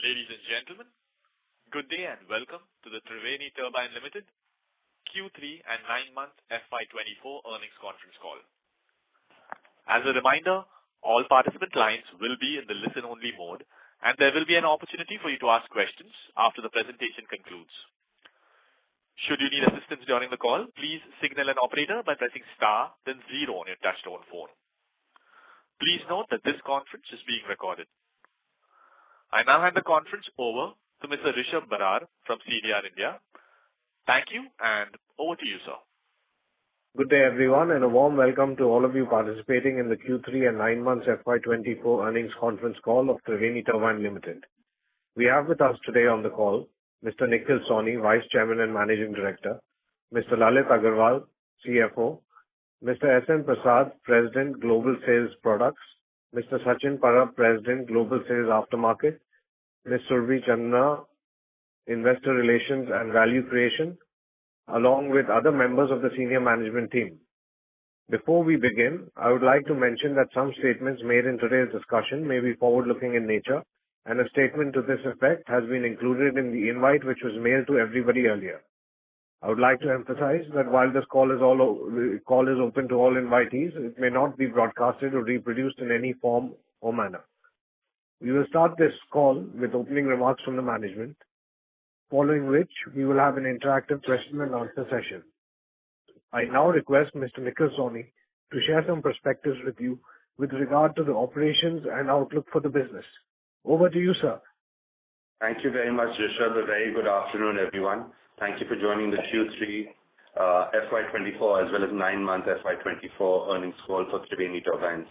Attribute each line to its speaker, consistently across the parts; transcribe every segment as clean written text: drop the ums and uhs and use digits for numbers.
Speaker 1: Ladies and gentlemen, good day and welcome to the Triveni Turbine Limited Q3 and 9-month FY24 earnings conference call. As a reminder, all participant lines will be in the listen-only mode, and there will be an opportunity for you to ask questions after the presentation concludes. Should you need assistance during the call, please signal an operator by pressing star, then 0 on your touchtone phone. Please note that this conference is being recorded. I now hand the conference over to Mr. Rishabh Barar from CDR India. Thank you, and over to you, sir.
Speaker 2: Good day, everyone, and a warm welcome to all of you participating in the Q3 and 9 months FY24 earnings conference call of Triveni Turbine Limited. We have with us today on the call Mr. Nikhil Sawhney, Vice Chairman and Managing Director, Mr. Lalit Agarwal, CFO, Mr. S.N. Prasad, President, Global Sales Products, Mr. Sachin Parab, President, Global Sales Aftermarket, Ms. Surabhi Chandna, Investor Relations and Value Creation, along with other members of the senior management team. Before we begin, I would like to mention that some statements made in today's discussion may be forward-looking in nature, and a statement to this effect has been included in the invite which was mailed to everybody earlier. I would like to emphasize that while this call is open to all invitees, it may not be broadcasted or reproduced in any form or manner. We will start this call with opening remarks from the management, following which we will have an interactive question and answer session. I now request Mr. Nikhil Sawhney to share some perspectives with you with regard to the operations and outlook for the business. Over to you, sir.
Speaker 3: Thank you very much, Rishabh. A very good afternoon, everyone. Thank you for joining the Q3 FY24 as well as 9-month FY24 earnings call for Triveni Turbines.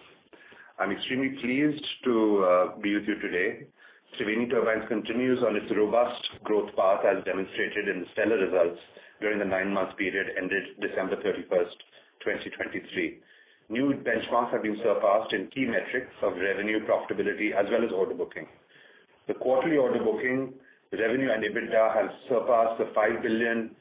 Speaker 3: I'm extremely pleased to be with you today. Triveni Turbines continues on its robust growth path as demonstrated in the stellar results during the 9-month period ended December 31st, 2023. New benchmarks have been surpassed in key metrics of revenue, profitability, as well as order booking. The quarterly order booking, revenue and EBITDA have surpassed the 5 billion,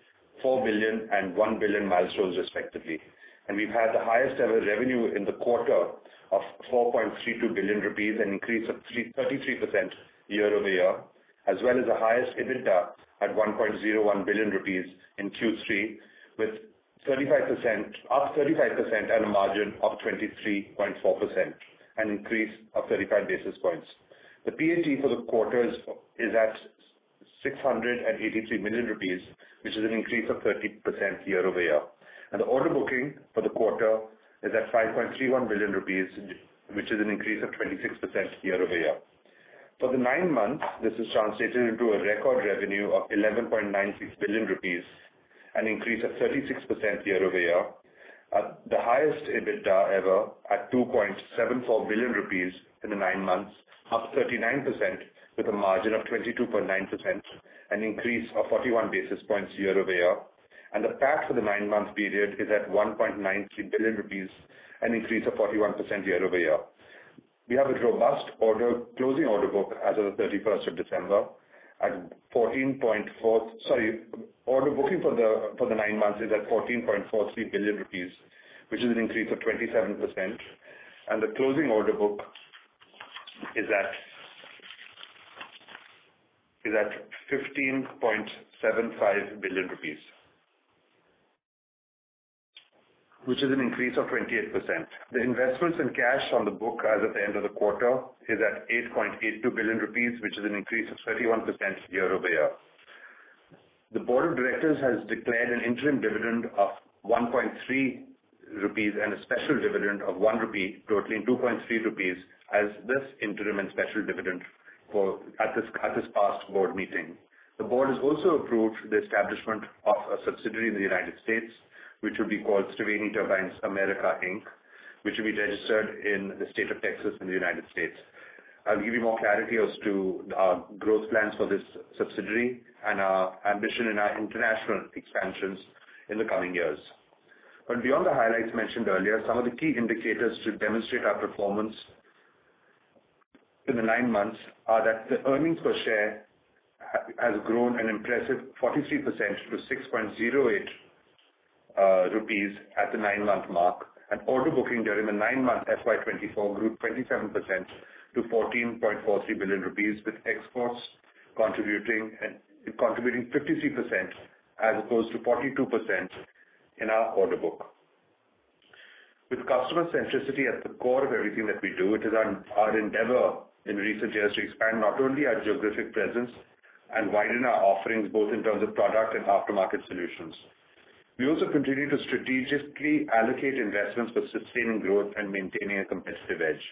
Speaker 3: 4 billion and 1 billion milestones respectively. And we've had the highest ever revenue in the quarter of 4.32 billion rupees, an increase of 33% year-over-year, as well as the highest EBITDA at 1.01 billion rupees in Q3 with up 35% and a margin of 23.4%, an increase of 35 basis points. The PAT for the quarter is at 683 million rupees, which is an increase of 30% year-over-year. And the order booking for the quarter is at 5.31 billion rupees, which is an increase of 26% year-over-year. For the 9 months, this is translated into a record revenue of 11.96 billion rupees, an increase of 36% year-over-year. The highest EBITDA ever at 2.74 billion rupees in the 9 months, up 39% with a margin of 22.9%, an increase of 41 basis points year-over-year. And the PAT for the 9-month period is at 1.93 billion rupees, an increase of 41% year-over-year. We have a robust closing order book as of the 31st of December at order booking for the 9 months is at 14.43 billion rupees, which is an increase of 27%. And the closing order book is at 15.75 billion rupees, which is an increase of 28%. The investments in cash on the book as at the end of the quarter is at 8.82 billion rupees, which is an increase of 31% year-over-year. The Board of Directors has declared an interim dividend of 1.3 rupees and a special dividend of 1 rupee, totaling 2.3 rupees as this interim and special dividend at this past board meeting. The board has also approved the establishment of a subsidiary in the United States, which will be called Triveni Turbines America Inc., which will be registered in the state of Texas in the United States. I'll give you more clarity as to our growth plans for this subsidiary and our ambition in our international expansions in the coming years. But beyond the highlights mentioned earlier, some of the key indicators to demonstrate our performance in the 9 months are that the earnings per share has grown an impressive 43% to 6.08 rupees at the 9-month mark, and order booking during the 9-month FY24 grew 27% to 14.43 billion rupees, with exports contributing 53% as opposed to 42% in our order book. With customer centricity at the core of everything that we do, it is our endeavor in recent years to expand not only our geographic presence and widen our offerings both in terms of product and aftermarket solutions. We also continue to strategically allocate investments for sustaining growth and maintaining a competitive edge.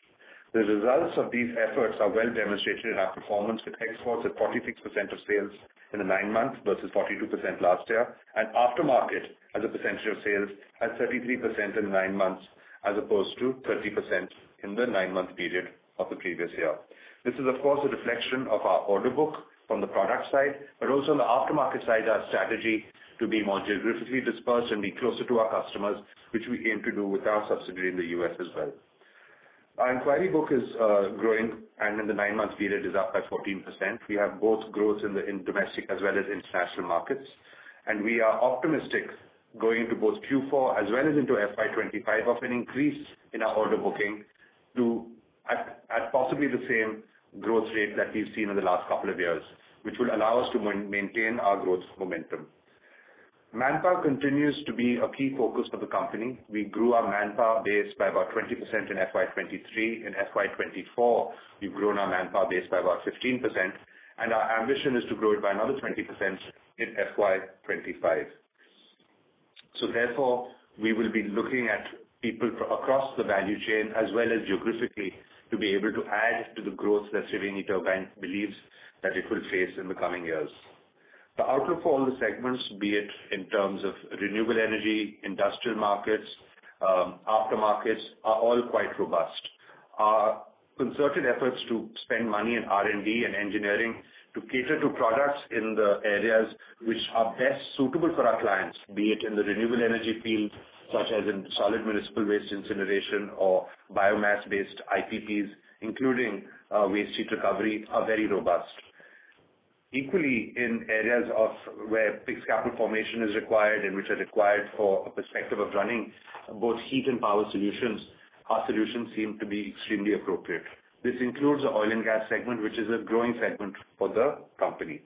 Speaker 3: The results of these efforts are well demonstrated in our performance, with exports at 46% of sales in the 9 months versus 42% last year, and aftermarket as a percentage of sales at 33% in 9 months as opposed to 30% in the 9-month period of the previous year. This is, of course, a reflection of our order book from the product side, but also on the aftermarket side, our strategy to be more geographically dispersed and be closer to our customers, which we aim to do with our subsidiary in the US as well. Our inquiry book is growing, and in the 9-month period is up by 14%. We have both growth in domestic as well as international markets, and we are optimistic going into both Q4 as well as into FY25 of an increase in our order booking at possibly the same growth rate that we've seen in the last couple of years, which will allow us to maintain our growth momentum. Manpower continues to be a key focus for the company. We grew our manpower base by about 20% in FY23. In FY24, we've grown our manpower base by about 15%, and our ambition is to grow it by another 20% in FY25. So therefore, we will be looking at people across the value chain as well as geographically to be able to add to the growth that Triveni Turbine believes that it will face in the coming years. The outlook for all the segments, be it in terms of renewable energy, industrial markets, aftermarkets, are all quite robust. Our concerted efforts to spend money in R&D and engineering to cater to products in the areas which are best suitable for our clients, be it in the renewable energy field, such as in solid municipal waste incineration or biomass-based IPPs, including waste heat recovery, are very robust. Equally, in areas of where fixed capital formation is required and which are required for a perspective of running both heat and power solutions, our solutions seem to be extremely appropriate. This includes the oil and gas segment, which is a growing segment for the company.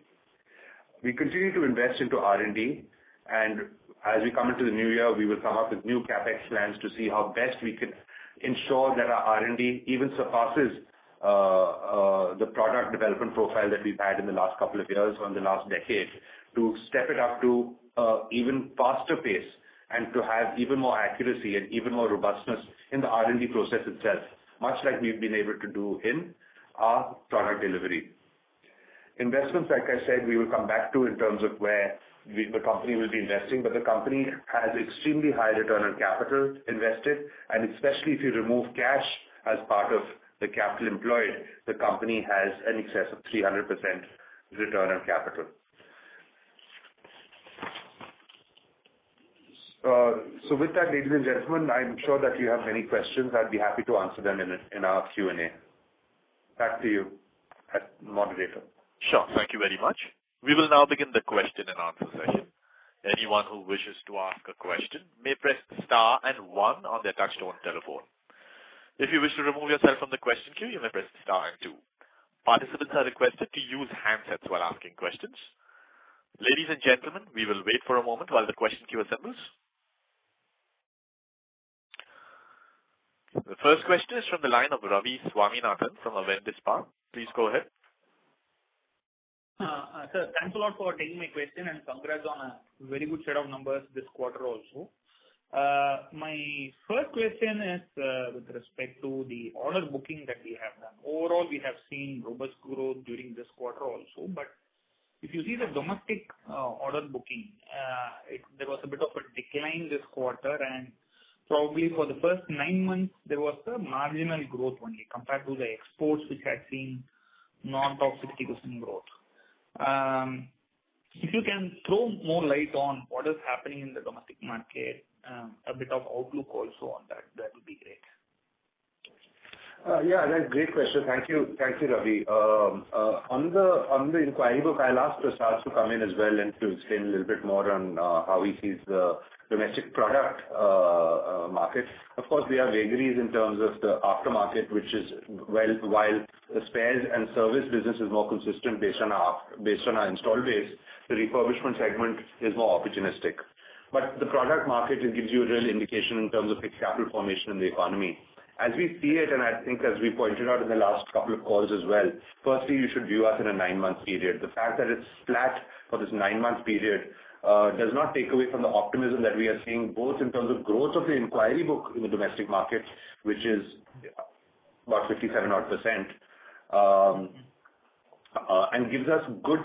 Speaker 3: We continue to invest into R&D, and as we come into the new year, we will come up with new CapEx plans to see how best we can ensure that our R&D even surpasses the product development profile that we've had in the last couple of years or in the last decade, to step it up to even faster pace and to have even more accuracy and even more robustness in the R&D process itself, much like we've been able to do in our product delivery. Investments, like I said, we will come back to in terms of where the company will be investing, but the company has extremely high return on capital invested, and especially if you remove cash as part of the capital employed, the company has an excess of 300% return on capital. So with that, ladies and gentlemen, I'm sure that you have many questions. I'd be happy to answer them in our Q&A. Back to you, moderator.
Speaker 1: Sure. Thank you very much. We will now begin the question and answer session. Anyone who wishes to ask a question may press star and 1 on their touchtone telephone. If you wish to remove yourself from the question queue, you may press star and 2. Participants are requested to use handsets while asking questions. Ladies and gentlemen, we will wait for a moment while the question queue assembles. The first question is from the line of Ravi Swaminathan from Avendus Spark. Please go ahead.
Speaker 4: Sir, thanks a lot for taking my question, and congrats on a very good set of numbers this quarter also. My first question is with respect to the order booking that we have done. Overall, we have seen robust growth during this quarter also, but if you see the domestic order booking, there was a bit of a decline this quarter, and probably for the first 9 months, there was a marginal growth only compared to the exports, which had seen north of 60% growth. If you can throw more light on what is happening in the domestic market, a bit of outlook also on that, that would be great.
Speaker 3: Yeah, that's a great question. Thank you, Ravi. On the inquiry book, I'll ask Prasad to come in as well and to explain a little bit more on how he sees the domestic product market, of course, there are vagaries in terms of the aftermarket, which is while the spares and service business is more consistent based on our install base, the refurbishment segment is more opportunistic. But the product market, it gives you a real indication in terms of fixed capital formation in the economy. As we see it, and I think as we pointed out in the last couple of calls as well, firstly, you should view us in a 9-month period. The fact that it's flat for this 9-month period does not take away from the optimism that we are seeing both in terms of growth of the inquiry book in the domestic market, which is about 57 odd percent, and gives us good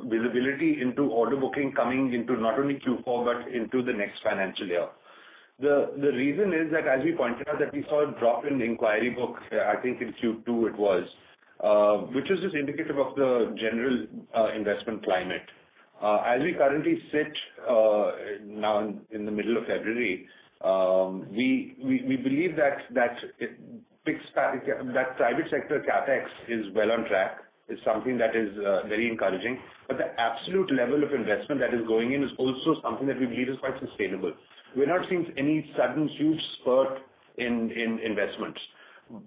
Speaker 3: visibility into order booking coming into not only Q4 but into the next financial year. The reason is that, as we pointed out, that we saw a drop in the inquiry book, I think in Q2 it was, which is just indicative of the general investment climate. As we currently sit now in the middle of February, we believe that private sector capex is well on track. Is something that is very encouraging. But the absolute level of investment that is going in is also something that we believe is quite sustainable. We're not seeing any sudden huge spurt in investments,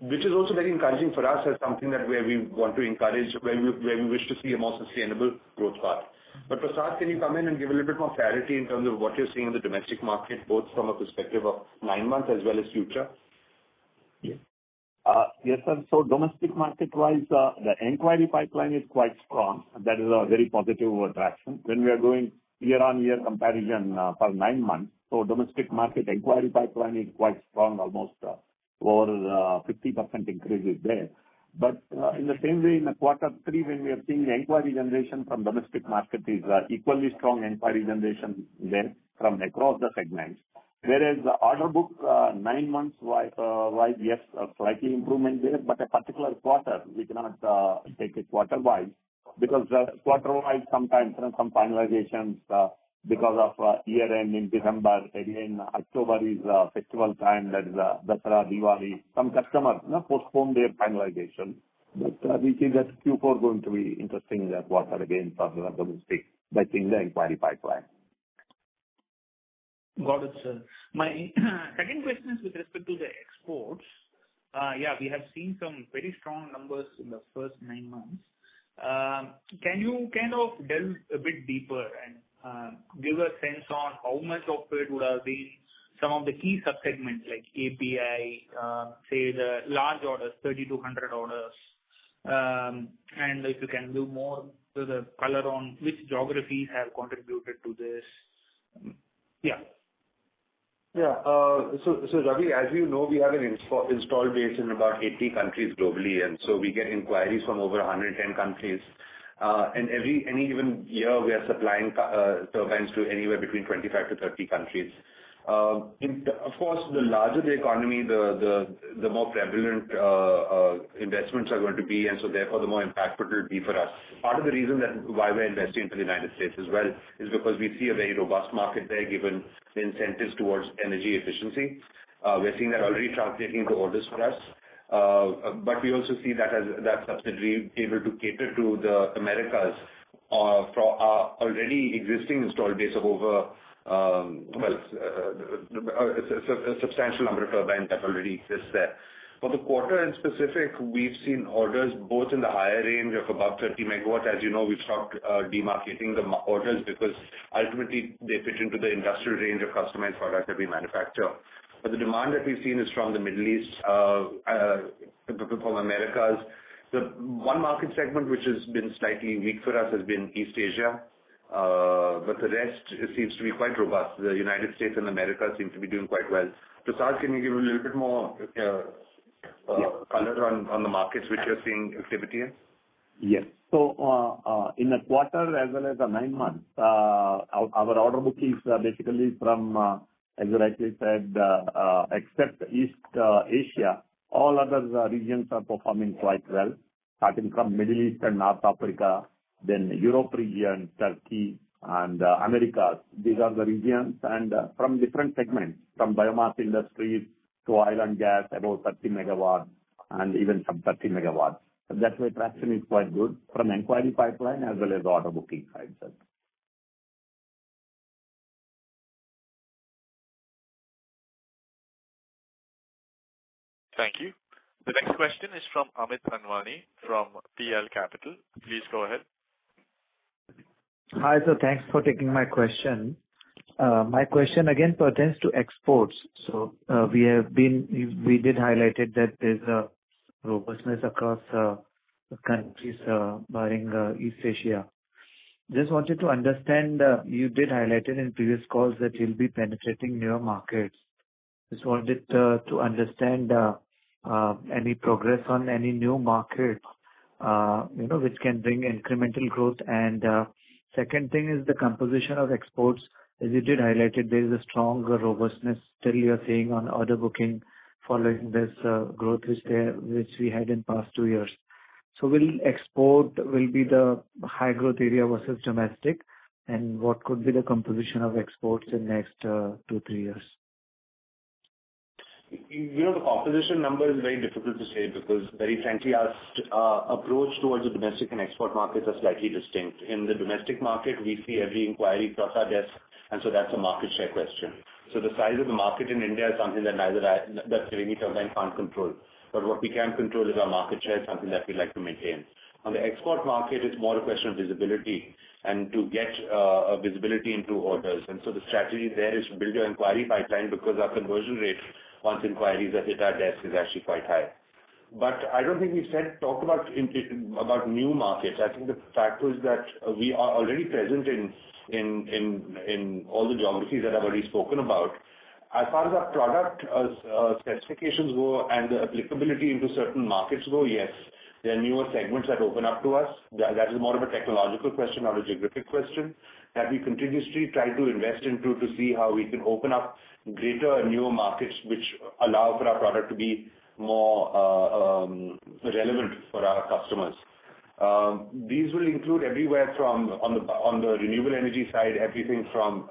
Speaker 3: which is also very encouraging for us as something that where we want to encourage, where we wish to see a more sustainable growth path. But Prasad, can you come in and give a little bit more clarity in terms of what you're seeing in the domestic market, both from a perspective of 9 months as well as future?
Speaker 5: Yes. Yes, sir. So domestic market-wise, the inquiry pipeline is quite strong. That is a very positive traction. When we are doing year-on-year comparison for 9 months, so domestic market inquiry pipeline is quite strong, almost over 50% increase is there. But in the same way, in the quarter 3, when we are seeing the inquiry generation from domestic market is equally strong inquiry generation there from across the segments. Whereas the order book 9 months wise, yes, a slightly improvement there, but a particular quarter, we cannot take it quarter-wise, because quarter-wise sometimes some finalizations because of year-end in December, again October is festival time, that is Dasara, Diwali. Some customers postpone their finalization. But we see that Q4 going to be interesting quarter again for the domestic, by seeing the inquiry pipeline.
Speaker 4: Got it, sir. My second question is with respect to the exports. Yeah, we have seen some very strong numbers in the first 9 months. Can you kind of delve a bit deeper and give a sense on how much of it would have been some of the key subsegments like API, say the large orders, 3,200 orders, and if you can do more to the color on which geographies have contributed to this. Yeah.
Speaker 3: Yeah. So Ravi, as you know, we have an install base in about 80 countries globally, and so we get inquiries from over 110 countries. And any given year, we are supplying turbines to anywhere between 25 to 30 countries. Of course, the larger the economy, the more prevalent investments are going to be, and so therefore the more impactful it will be for us. Part of the reason that why we're investing into the United States as well is because we see a very robust market there, given the incentives towards energy efficiency. We're seeing that already translating into orders for us. But we also see that as that subsidiary able to cater to the Americas for our already existing install base of over a substantial number of turbines that already exists there. For the quarter in specific, we've seen orders both in the higher range of above 30 megawatt. As you know, we've stopped demarcating the orders because ultimately they fit into the industrial range of customized products that we manufacture. But the demand that we've seen is from the Middle East, from Americas. The one market segment which has been slightly weak for us has been East Asia. But the rest seems to be quite robust. The United States and America seem to be doing quite well. Prasad, can you give a little bit more color on the markets which you're seeing activity in?
Speaker 5: Yes. So in the quarter as well as the 9 months, our order book is basically from, as you rightly said, except East Asia, all other regions are performing quite well, starting from Middle East and North Africa, then Europe region, Turkey, and Americas. These are the regions, and from different segments, from biomass industries to oil and gas, about 30 megawatts, and even some 30 megawatts. So that way, traction is quite good from inquiry pipeline as well as order booking side, sir.
Speaker 1: Thank you. The next question is from Amit Anwani from PL Capital. Please go ahead.
Speaker 6: Hi, sir. Thanks for taking my question. My question again pertains to exports. So we did highlighted that there's a robustness across countries barring East Asia. Just wanted to understand, you did highlight it in previous calls that you'll be penetrating newer markets. Just wanted to understand any progress on any new market, which can bring incremental growth. And second thing is the composition of exports. As you did highlight it, there is a strong robustness still you're seeing on order booking following this growth which we had in past 2 years. So will export be the high growth area versus domestic, and what could be the composition of exports in next 2-3 years?
Speaker 3: The composition number is very difficult to say because, very frankly, our approach towards the domestic and export markets are slightly distinct. In the domestic market, we see every inquiry across our desk, and so that's a market share question. So the size of the market in India is something that that Triveni Turbine can't control. But what we can control is our market share, something that we like to maintain. On the export market, it's more a question of visibility and to get visibility into orders. And so the strategy there is to build your inquiry pipeline because our conversion rate once inquiries have hit our desk is actually quite high. But I don't think we've talked about new markets. I think the fact was that we are already present in all the geographies that I've already spoken about. As far as our product specifications go and the applicability into certain markets go, yes, there are newer segments that open up to us. That is more of a technological question, not a geographic question, that we continuously try to invest into to see how we can open up greater and newer markets which allow for our product to be more relevant for our customers. These will include everywhere from on the renewable energy side, everything from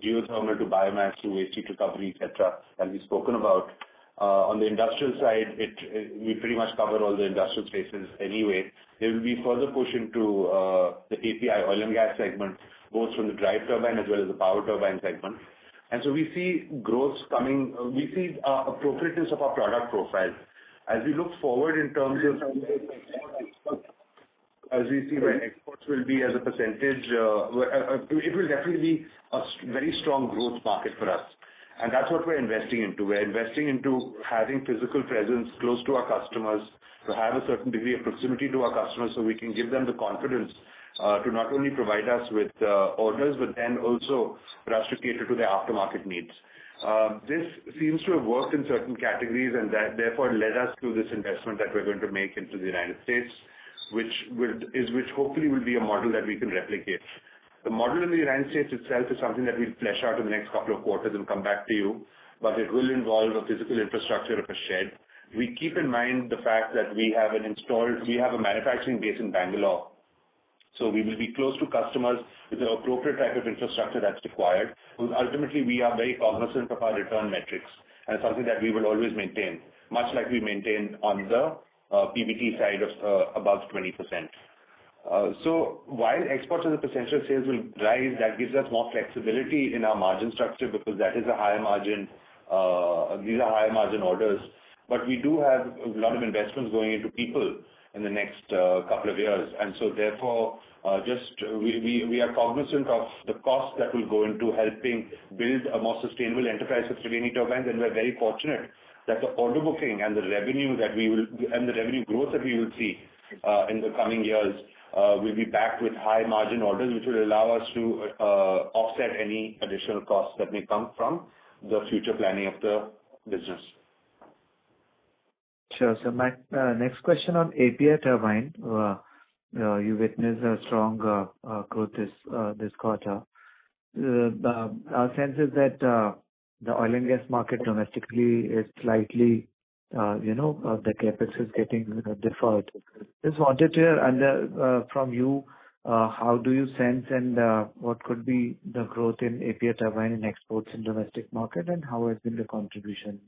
Speaker 3: geothermal to biomass to waste heat recovery, etc., that we've spoken about. On the industrial side, we pretty much cover all the industrial spaces anyway. There will be further push into the API oil and gas segment, both from the drive turbine as well as the power turbine segment. And so we see growth coming. We see appropriateness of our product profile. As we look forward in terms of as we see where exports will be as a percentage, it will definitely be a very strong growth market for us. And that's what we're investing into. We're investing into having physical presence close to our customers, to have a certain degree of proximity to our customers so we can give them the confidence to not only provide us with orders, but then also for us to cater to their aftermarket needs. This seems to have worked in certain categories and that therefore led us to this investment that we're going to make into the United States, which hopefully will be a model that we can replicate. The model in the United States itself is something that we'll flesh out in the next couple of quarters and come back to you, but it will involve a physical infrastructure of a shed. We keep in mind the fact that we have a manufacturing base in Bangalore. So we will be close to customers with the appropriate type of infrastructure that's required. Ultimately, we are very cognizant of our return metrics, and it's something that we will always maintain, much like we maintain on the PBT side of above 20%. So while exports as a percentage of sales will rise, that gives us more flexibility in our margin structure because that is a higher margin. These are higher margin orders. But we do have a lot of investments going into people in the next couple of years. And so therefore, we are cognizant of the cost that will go into helping build a more sustainable enterprise for Triveni Turbines. And we're very fortunate that the order booking and the revenue and the revenue growth that we will see in the coming years will be backed with high margin orders, which will allow us to offset any additional costs that may come from the future planning of the business.
Speaker 6: Sure. So my next question on API turbine. You witnessed a strong growth this quarter. Our sense is that the oil and gas market domestically is slightly, the capex is getting deferred. Just wanted to hear from you, how do you sense and what could be the growth in API turbine in exports in domestic market, and how has been the contribution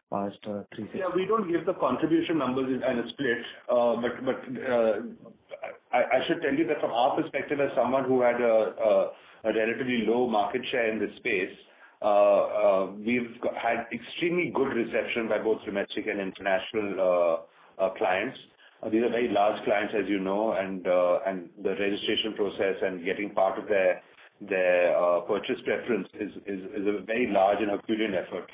Speaker 6: past 3 years?
Speaker 3: Yeah, we don't give the contribution numbers and a split, but I should tell you that from our perspective as someone who had a relatively low market share in this space, we've had extremely good reception by both domestic and international clients. These are very large clients, as you know, and the registration process and getting part of their purchase preference is a very large and Herculean effort.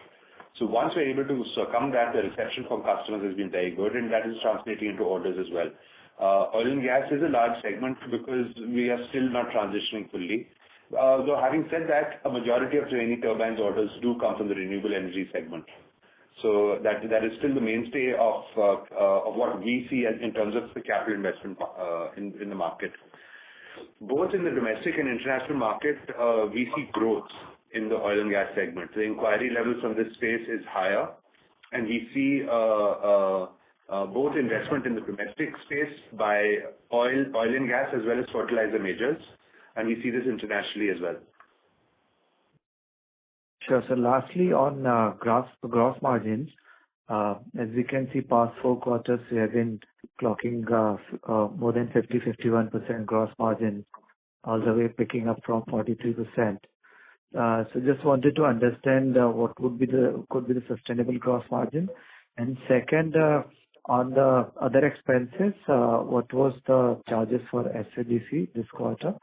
Speaker 3: So once we're able to circum that, the reception from customers has been very good, and that is translating into orders as well. Oil and gas is a large segment because we are still not transitioning fully. Though having said that, a majority of Triveni Turbines orders do come from the renewable energy segment. So that is still the mainstay of what we see in terms of the capital investment in the market. Both in the domestic and international market, we see growth in the oil and gas segment. The inquiry levels from this space is higher, and we see both investment in the domestic space by oil and gas, as well as fertilizer majors, and we see this internationally as well.
Speaker 6: Sure. So lastly, on gross margins, as we can see, past 4 quarters, we have been clocking more than 51% gross margin, all the way picking up from 43%. So just wanted to understand what could be the sustainable gross margin. And second, on the other expenses, what was the charges for SADC this quarter?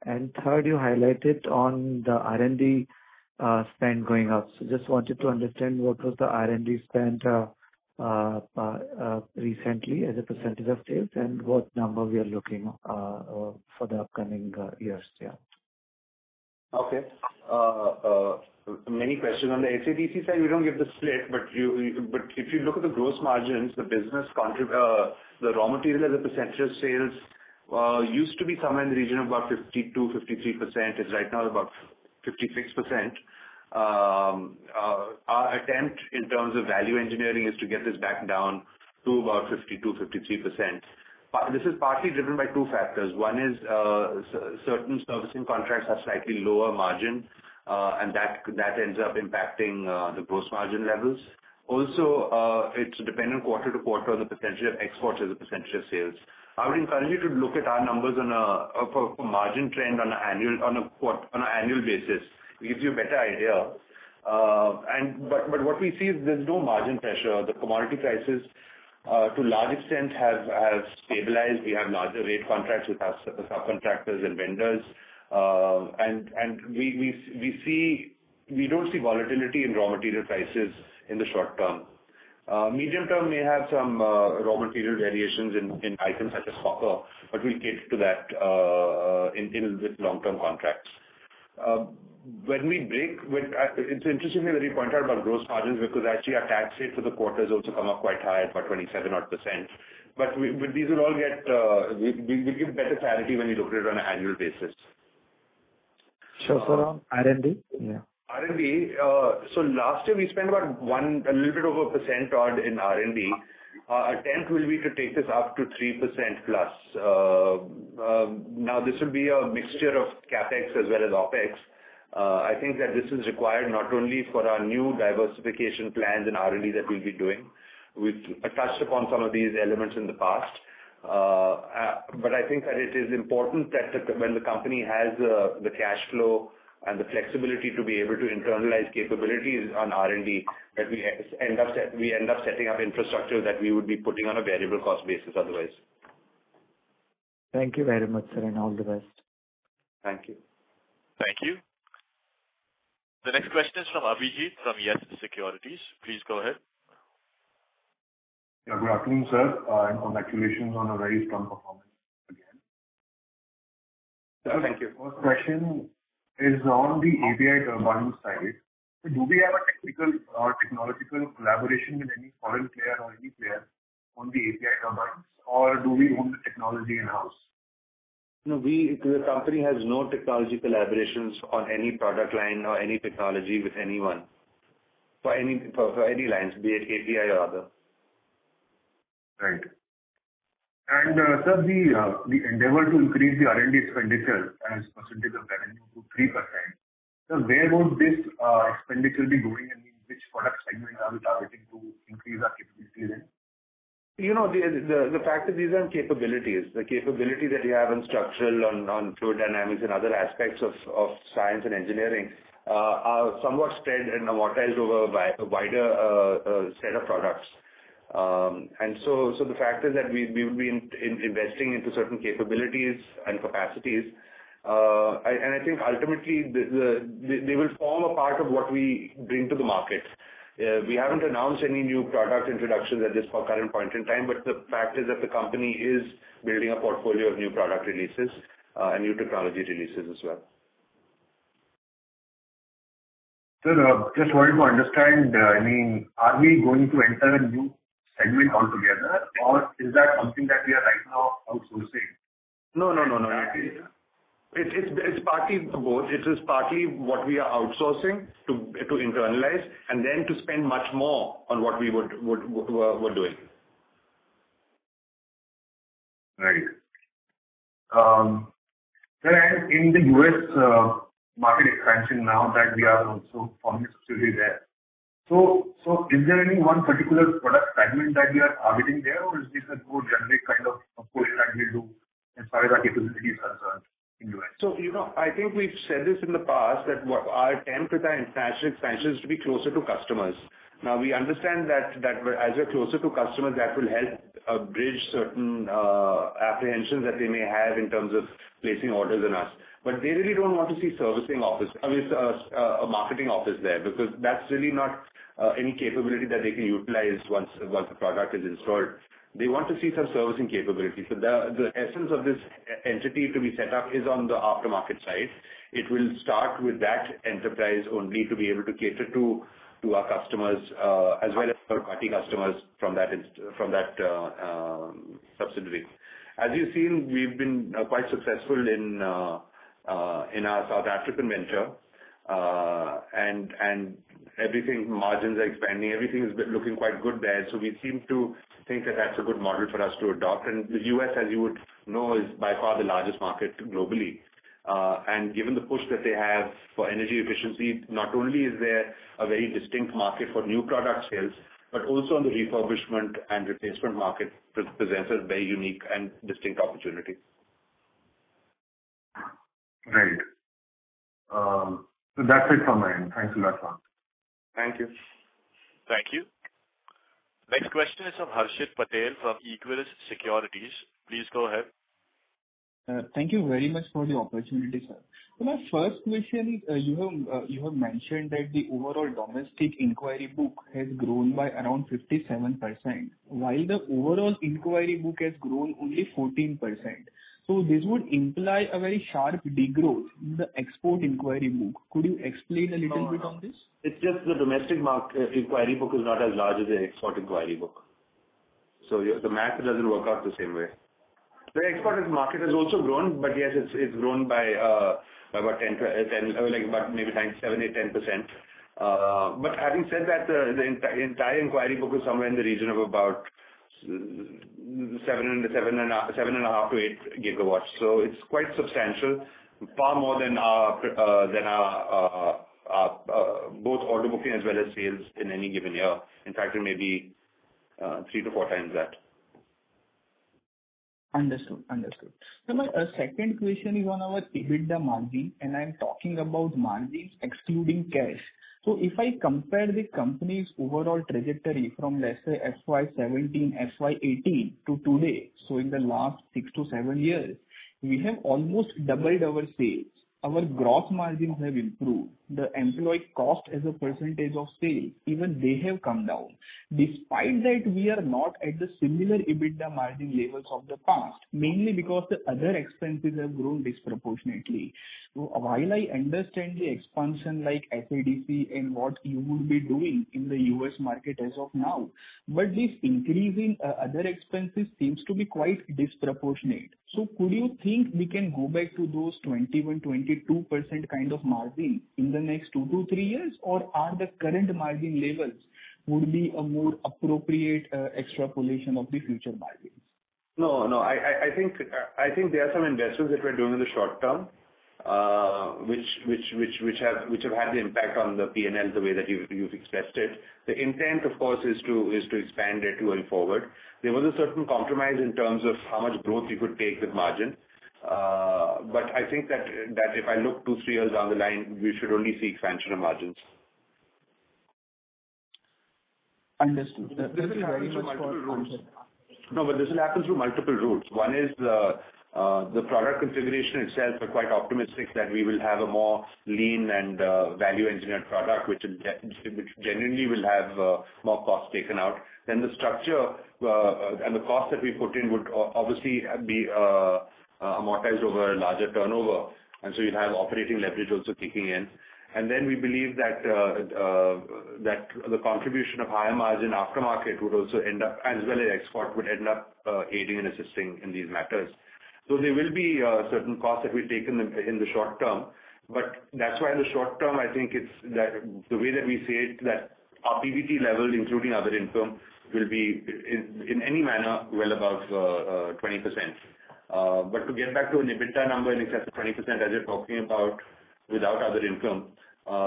Speaker 6: And third, you highlighted on the R&D spend going up. So just wanted to understand what was the R&D spend recently as a percentage of sales, and what number we are looking for the upcoming years. Yeah.
Speaker 3: Okay. Many questions. On the SADC side, we don't give the split, but if you look at the gross margins, the business the raw material as a percentage of sales used to be somewhere in the region of about 52-53%. It's right now about 56%. Our attempt in terms of value engineering is to get this back down to about 52-53%. This is partly driven by 2 factors. One is certain servicing contracts have slightly lower margin, and that ends up impacting the gross margin levels. Also, it's dependent quarter to quarter on the percentage of exports as a percentage of sales. I would encourage you to look at our numbers for margin trend on an annual basis. It gives you a better idea. But what we see is there's no margin pressure. The commodity prices to a large extent have stabilized. We have larger rate contracts with our subcontractors and vendors, and we don't see volatility in raw material prices in the short term. Medium term may have some raw material variations in items such as copper, but we'll cater to that with long-term contracts. It's interesting that you point out about gross margins, because actually our tax rate for the quarter has also come up quite high, about 27%. But these will all get, we'll give better clarity when we look at it on an annual basis.
Speaker 6: Sure, sir. On R&D? Yeah.
Speaker 3: R&D, so last year we spent about a little bit over 1% odd in R&D. Our attempt will be to take this up to 3% plus. Now this will be a mixture of CapEx as well as OpEx. I think that this is required not only for our new diversification plans in R&D that we'll be doing. We've touched upon some of these elements in the past. But I think that it is important that when the company has the cash flow and the flexibility to be able to internalize capabilities on R&D, that we end up setting up infrastructure that we would be putting on a variable cost basis otherwise.
Speaker 6: Thank you very much, sir, and all the best.
Speaker 3: Thank you.
Speaker 1: Thank you. The next question is from Abhijit from Yes Securities. Please go ahead.
Speaker 7: Yeah, good afternoon, sir, and congratulations on a very strong performance again.
Speaker 3: Thank you.
Speaker 7: First question is on the API turbine side. So do we have a technical or technological collaboration with any foreign player or any player on the API turbines, or do we own the technology in-house?
Speaker 3: No, the company has no technology collaborations on any product line or any technology with anyone for any lines, be it API or other.
Speaker 7: Right. And sir, the endeavor to increase the R&D expenditure as percentage of revenue to 3%. So where would this expenditure be going, and in which product segment are we targeting to increase our capabilities in?
Speaker 3: You know, the fact that these are capabilities, the capability that you have in structural, on fluid dynamics and other aspects of science and engineering, are somewhat spread and amortized over a wider set of products. And so the fact is that we will be investing into certain capabilities and capacities. And I think ultimately they will form a part of what we bring to the market. We haven't announced any new product introductions at this current point in time, but the fact is that the company is building a portfolio of new product releases and new technology releases as well.
Speaker 7: Sir, just wanted to understand, are we going to enter a new segment altogether, or is that something that we are right now outsourcing?
Speaker 3: No. It's partly both. It is partly what we are outsourcing to internalize, and then to spend much more on what we were doing.
Speaker 7: Right. Sir, and in the US market expansion now that we are also forming a subsidiary there. So is there any one particular product segment that we are targeting there, or is this a more generic kind of push that we do as far as our capability is concerned in US?
Speaker 3: So, I think we've said this in the past that what our attempt with our international expansion is to be closer to customers. Now, we understand that as we're closer to customers, that will help bridge certain apprehensions that they may have in terms of placing orders on us. But they really don't want to see servicing office, a marketing office there, because that's really not any capability that they can utilize once the product is installed. They want to see some servicing capability. So the essence of this entity to be set up is on the aftermarket side. It will start with that enterprise only to be able to cater to our customers as well as third-party customers from that subsidiary. As you've seen, we've been quite successful in our South African venture, and everything, margins are expanding, everything is looking quite good there. So we seem to think that that's a good model for us to adopt. And the US, as you would know, is by far the largest market globally. And given the push that they have for energy efficiency, not only is there a very distinct market for new product sales, but also on the refurbishment and replacement market presents a very unique and distinct opportunity.
Speaker 7: Right. So that's it from my end. Thanks a lot, sir.
Speaker 3: Thank you.
Speaker 1: Thank you. Next question is from Harshit Patel from Equirus Securities. Please go ahead.
Speaker 8: Thank you very much for the opportunity, sir. So my first question is, you have mentioned that the overall domestic inquiry book has grown by around 57%, while the overall inquiry book has grown only 14%. So this would imply a very sharp degrowth in the export inquiry book. Could you explain a little bit on this?
Speaker 3: It's just the domestic market inquiry book is not as large as the export inquiry book. So the math doesn't work out the same way. The export market has also grown, but yes, it's grown by about 10, like about maybe 7, 8, 10%. But having said that, the entire inquiry book is somewhere in the region of about 7.5 to 8 gigawatts. So it's quite substantial, far more than our both order booking as well as sales in any given year. In fact, it may be 3 to 4 times that.
Speaker 8: Understood. So my second question is on our EBITDA margin, and I'm talking about margins excluding cash. So if I compare the company's overall trajectory from, let's say, FY17, FY18 to today, so in the last 6 to 7 years, we have almost doubled our sales. Our gross margins have improved. The employee cost as a percentage of sales, even they have come down. Despite that, we are not at the similar EBITDA margin levels of the past, mainly because the other expenses have grown disproportionately. So while I understand the expansion like SADC and what you would be doing in the US market as of now, but this increase in other expenses seems to be quite disproportionate. So could you think we can go back to those 21-22% kind of margin in the next 2 to 3 years, or are the current margin levels would be a more appropriate extrapolation of the future margins?
Speaker 3: No. I think there are some investments that we're doing in the short term, which have had the impact on the P&L the way that you've expressed it. The intent, of course, is to expand it going forward. There was a certain compromise in terms of how much growth you could take with margin. But I think that if I look 2-3 years down the line, we should only see expansion of margins.
Speaker 8: Understood.
Speaker 3: This
Speaker 8: Thank
Speaker 3: will
Speaker 8: you very
Speaker 3: happen through
Speaker 8: much
Speaker 3: multiple
Speaker 8: for
Speaker 3: routes.
Speaker 8: answering.
Speaker 3: No, but this will happen through multiple routes. One is the product configuration itself. We're quite optimistic that we will have a more lean and value engineered product, which genuinely will have more cost taken out. Then the structure and the cost that we put in would obviously be amortized over a larger turnover, and so you'll have operating leverage also kicking in. And then we believe that that the contribution of higher margin aftermarket would also end up, as well as export, would end up aiding and assisting in these matters. So there will be certain costs that we take in the short term, but that's why in the short term, I think it's that the way that we say it, that our PBT level, including other income, will be in any manner well above 20%. But to get back to an EBITDA number in excess of 20%, as you're talking about, without other income,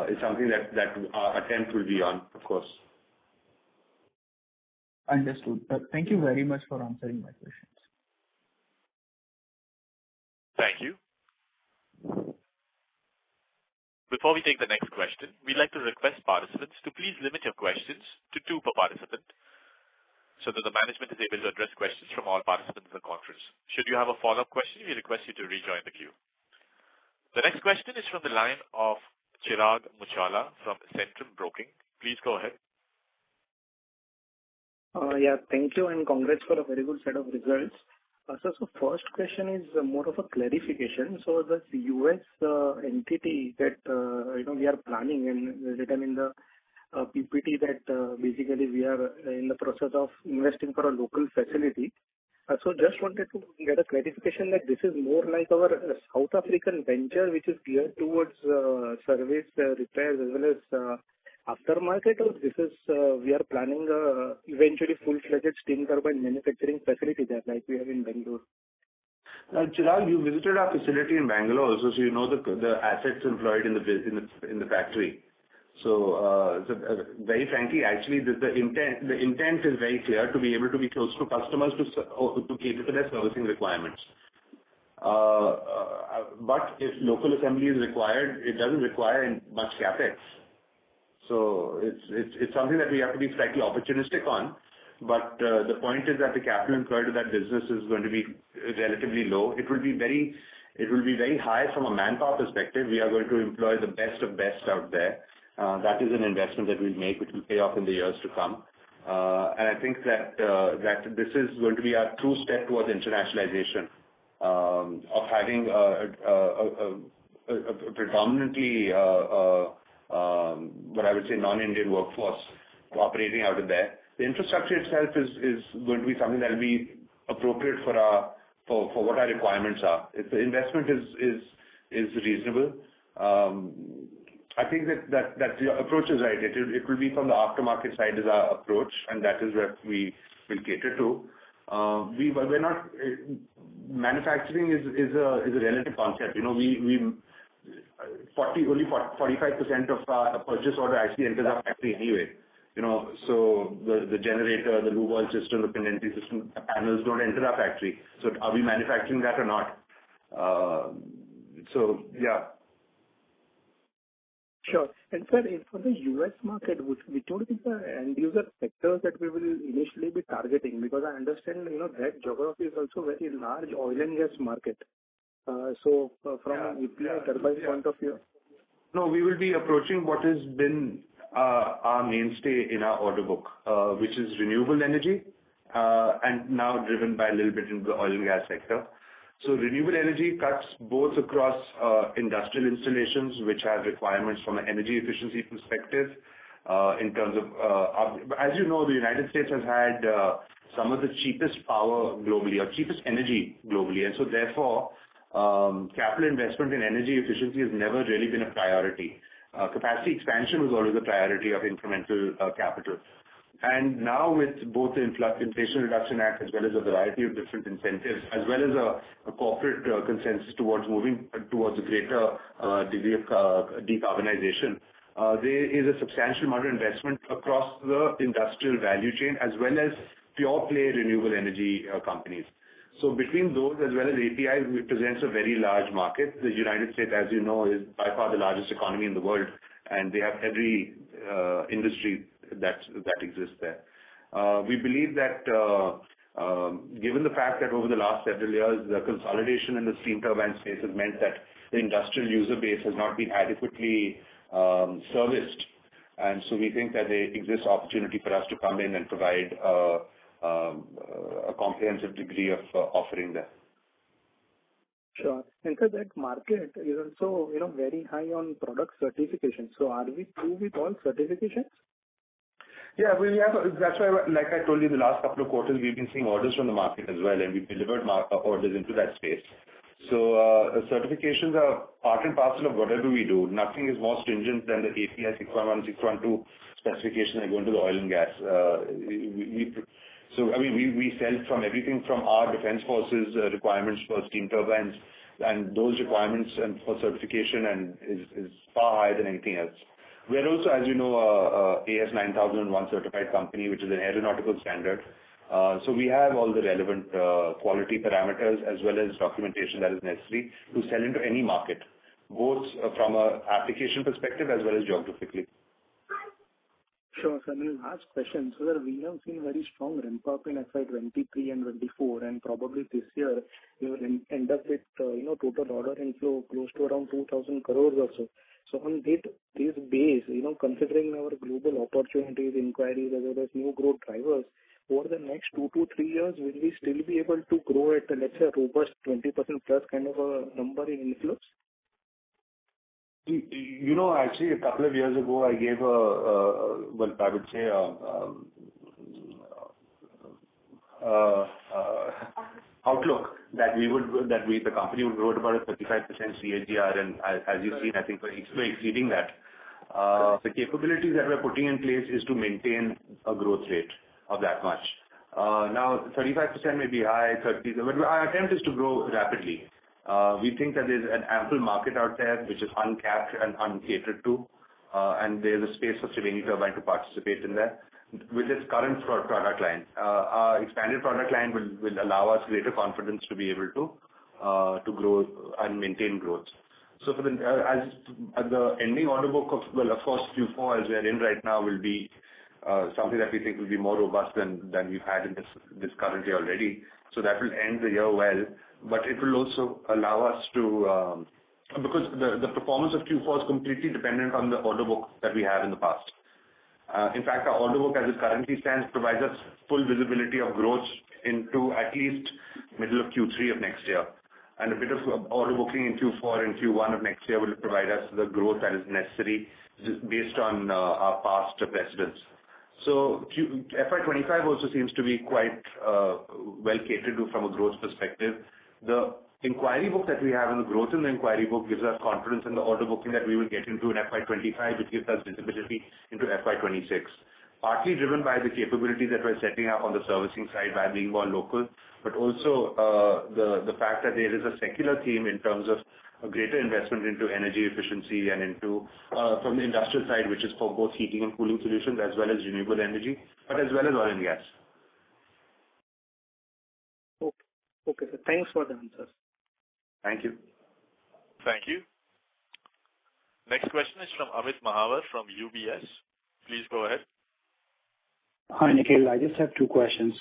Speaker 3: is something that our attempt will be on, of course.
Speaker 8: Understood. Thank you very much for answering my questions.
Speaker 1: Thank you. Before we take the next question, we'd like to request participants to please limit your questions to 2 per participant, so that the management is able to address questions from all participants in the conference. Should you have a follow-up question, we request you to rejoin the queue. The next question is from the line of Chirag Muchala from Centrum Broking. Please go ahead.
Speaker 9: Yeah, thank you, and congrats for a very good set of results. So first question is more of a clarification. So the US entity that we are planning and written in the PPT that basically we are in the process of investing for a local facility. So just wanted to get a clarification that this is more like our South African venture, which is geared towards service, repairs, as well as aftermarket, or this is we are planning eventually full-fledged steam turbine manufacturing facility there, like we have in Bangalore.
Speaker 3: Chirag, you visited our facility in Bangalore also, so you know the assets employed in the factory. So, very frankly, actually, the intent is very clear, to be able to be close to customers to cater to their servicing requirements. But if local assembly is required, it doesn't require much capex. So it's something that we have to be slightly opportunistic on. But the point is that the capital incurred to that business is going to be relatively low. It will be very high from a manpower perspective. We are going to employ the best of best out there. That is an investment that we'll make, which will pay off in the years to come. And I think that this is going to be our true step towards internationalization, of having a predominantly what I would say non-Indian workforce operating out of there. The infrastructure itself is going to be something that will be appropriate for what our requirements are. If the investment is reasonable, I think that the approach is right. It will be from the aftermarket side is our approach, and that is where we will cater to. We're not manufacturing is a relative concept. Only 45% of our purchase order actually enters our factory anyway. So the generator, the lube oil system, the condensing system, the panels don't enter our factory. So are we manufacturing that or not? So yeah.
Speaker 9: Sure. And sir, for the US market, which would be the end user sectors that we will initially be targeting? Because I understand, that geography is also very large oil and gas market. So from an API turbine point of view.
Speaker 3: No, we will be approaching what has been our mainstay in our order book, which is renewable energy, and now driven by a little bit into the oil and gas sector. So renewable energy cuts both across industrial installations, which have requirements from an energy efficiency perspective, in terms of, as you know, the United States has had some of the cheapest power globally, or cheapest energy globally, and so therefore, capital investment in energy efficiency has never really been a priority. Capacity expansion was always a priority of incremental capital. And now with both the Inflation Reduction Act, as well as a variety of different incentives, as well as a corporate consensus towards moving towards a greater degree of decarbonization, there is a substantial amount of investment across the industrial value chain, as well as pure play renewable energy companies. So between those as well as APIs, it presents a very large market. The United States, as you know, is by far the largest economy in the world, and they have every industry that exists there. We believe that given the fact that over the last several years, the consolidation in the steam turbine space has meant that the industrial user base has not been adequately serviced. And so we think that there exists opportunity for us to come in and provide a comprehensive degree of offering there.
Speaker 9: Sure. And so that market is also, very high on product certification. So are we through with all certifications?
Speaker 3: Yeah, we have. That's why, like I told you, the last couple of quarters, we've been seeing orders from the market as well, and we've delivered orders into that space. So certifications are part and parcel of whatever we do. Nothing is more stringent than the API 611, 612 specification that go into the oil and gas. We sell from everything from our defense forces requirements for steam turbines, and those requirements and for certification is far higher than anything else. We are also, as you know, AS 9001 certified company, which is an aeronautical standard. So we have all the relevant quality parameters as well as documentation that is necessary to sell into any market, both from a application perspective as well as geographically.
Speaker 9: Sure, sir. And last question. So sir, we have seen very strong ramp up in FY23 and 24, and probably this year we will end up with total order inflow close to around 2,000 crores or so. So on this base, considering our global opportunities, inquiries, as well as new growth drivers, over the next 2 to 3 years, will we still be able to grow at, let's say, a robust 20% plus kind of a number in inflows?
Speaker 3: Actually, a couple of years ago, I gave outlook that the company would grow at about a 35% CAGR, and as you've seen, I think we're exceeding that. The capabilities that we're putting in place is to maintain a growth rate of that much. Now, 35% may be high, 30%, but our attempt is to grow rapidly. We think that there's an ample market out there which is uncapped and uncatered to, and there's a space for Triveni Turbine to participate in that with its current product line. Our expanded product line will allow us greater confidence to be able to grow and maintain growth. So for the ending order book of course, Q4 as we are in right now will be something that we think will be more robust than we've had in this current year already. So that will end the year well, but it will also allow us to, because the performance of Q4 is completely dependent on the order book that we have in the past. In fact, our order book as it currently stands provides us full visibility of growth into at least middle of Q3 of next year. And a bit of order booking in Q4 and Q1 of next year will provide us the growth that is necessary based on our past precedents. So FY25 also seems to be quite well catered to from a growth perspective. The inquiry book that we have and the growth in the inquiry book gives us confidence in the order booking that we will get into in FY25, which gives us visibility into FY26. Partly driven by the capabilities that we're setting up on the servicing side by being more local, but also the fact that there is a secular theme in terms of a greater investment into energy efficiency and into from the industrial side, which is for both heating and cooling solutions as well as renewable energy, but as well as oil and gas.
Speaker 9: Okay, sir. Thanks for the answers.
Speaker 3: Thank you.
Speaker 1: Thank you. Next question is from Amit Mahawar from UBS. Please go ahead.
Speaker 10: Hi, Nikhil. I just have two questions.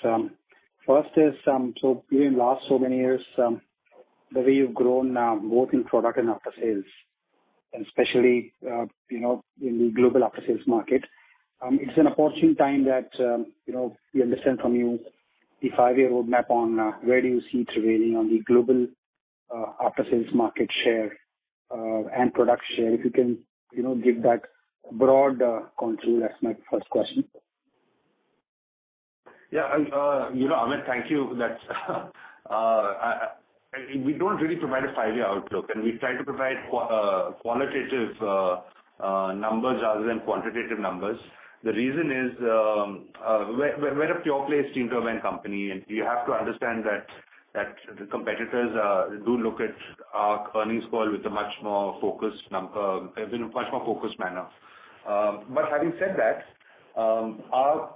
Speaker 10: First is, so in last so many years, the way you've grown both in product and after sales, and especially, in the global after sales market, it's an opportune time that, we understand from you the 5-year roadmap on where do you see Triveni on the global after sales market share and product share. If you can, give that broad contour, that's my first question.
Speaker 3: Yeah, Amit, thank you. That's we don't really provide a 5-year outlook, and we try to provide qualitative numbers rather than quantitative numbers. The reason is we're a pure play steam turbine company, and you have to understand that the competitors do look at our earnings call with a much more focused manner. But having said that, our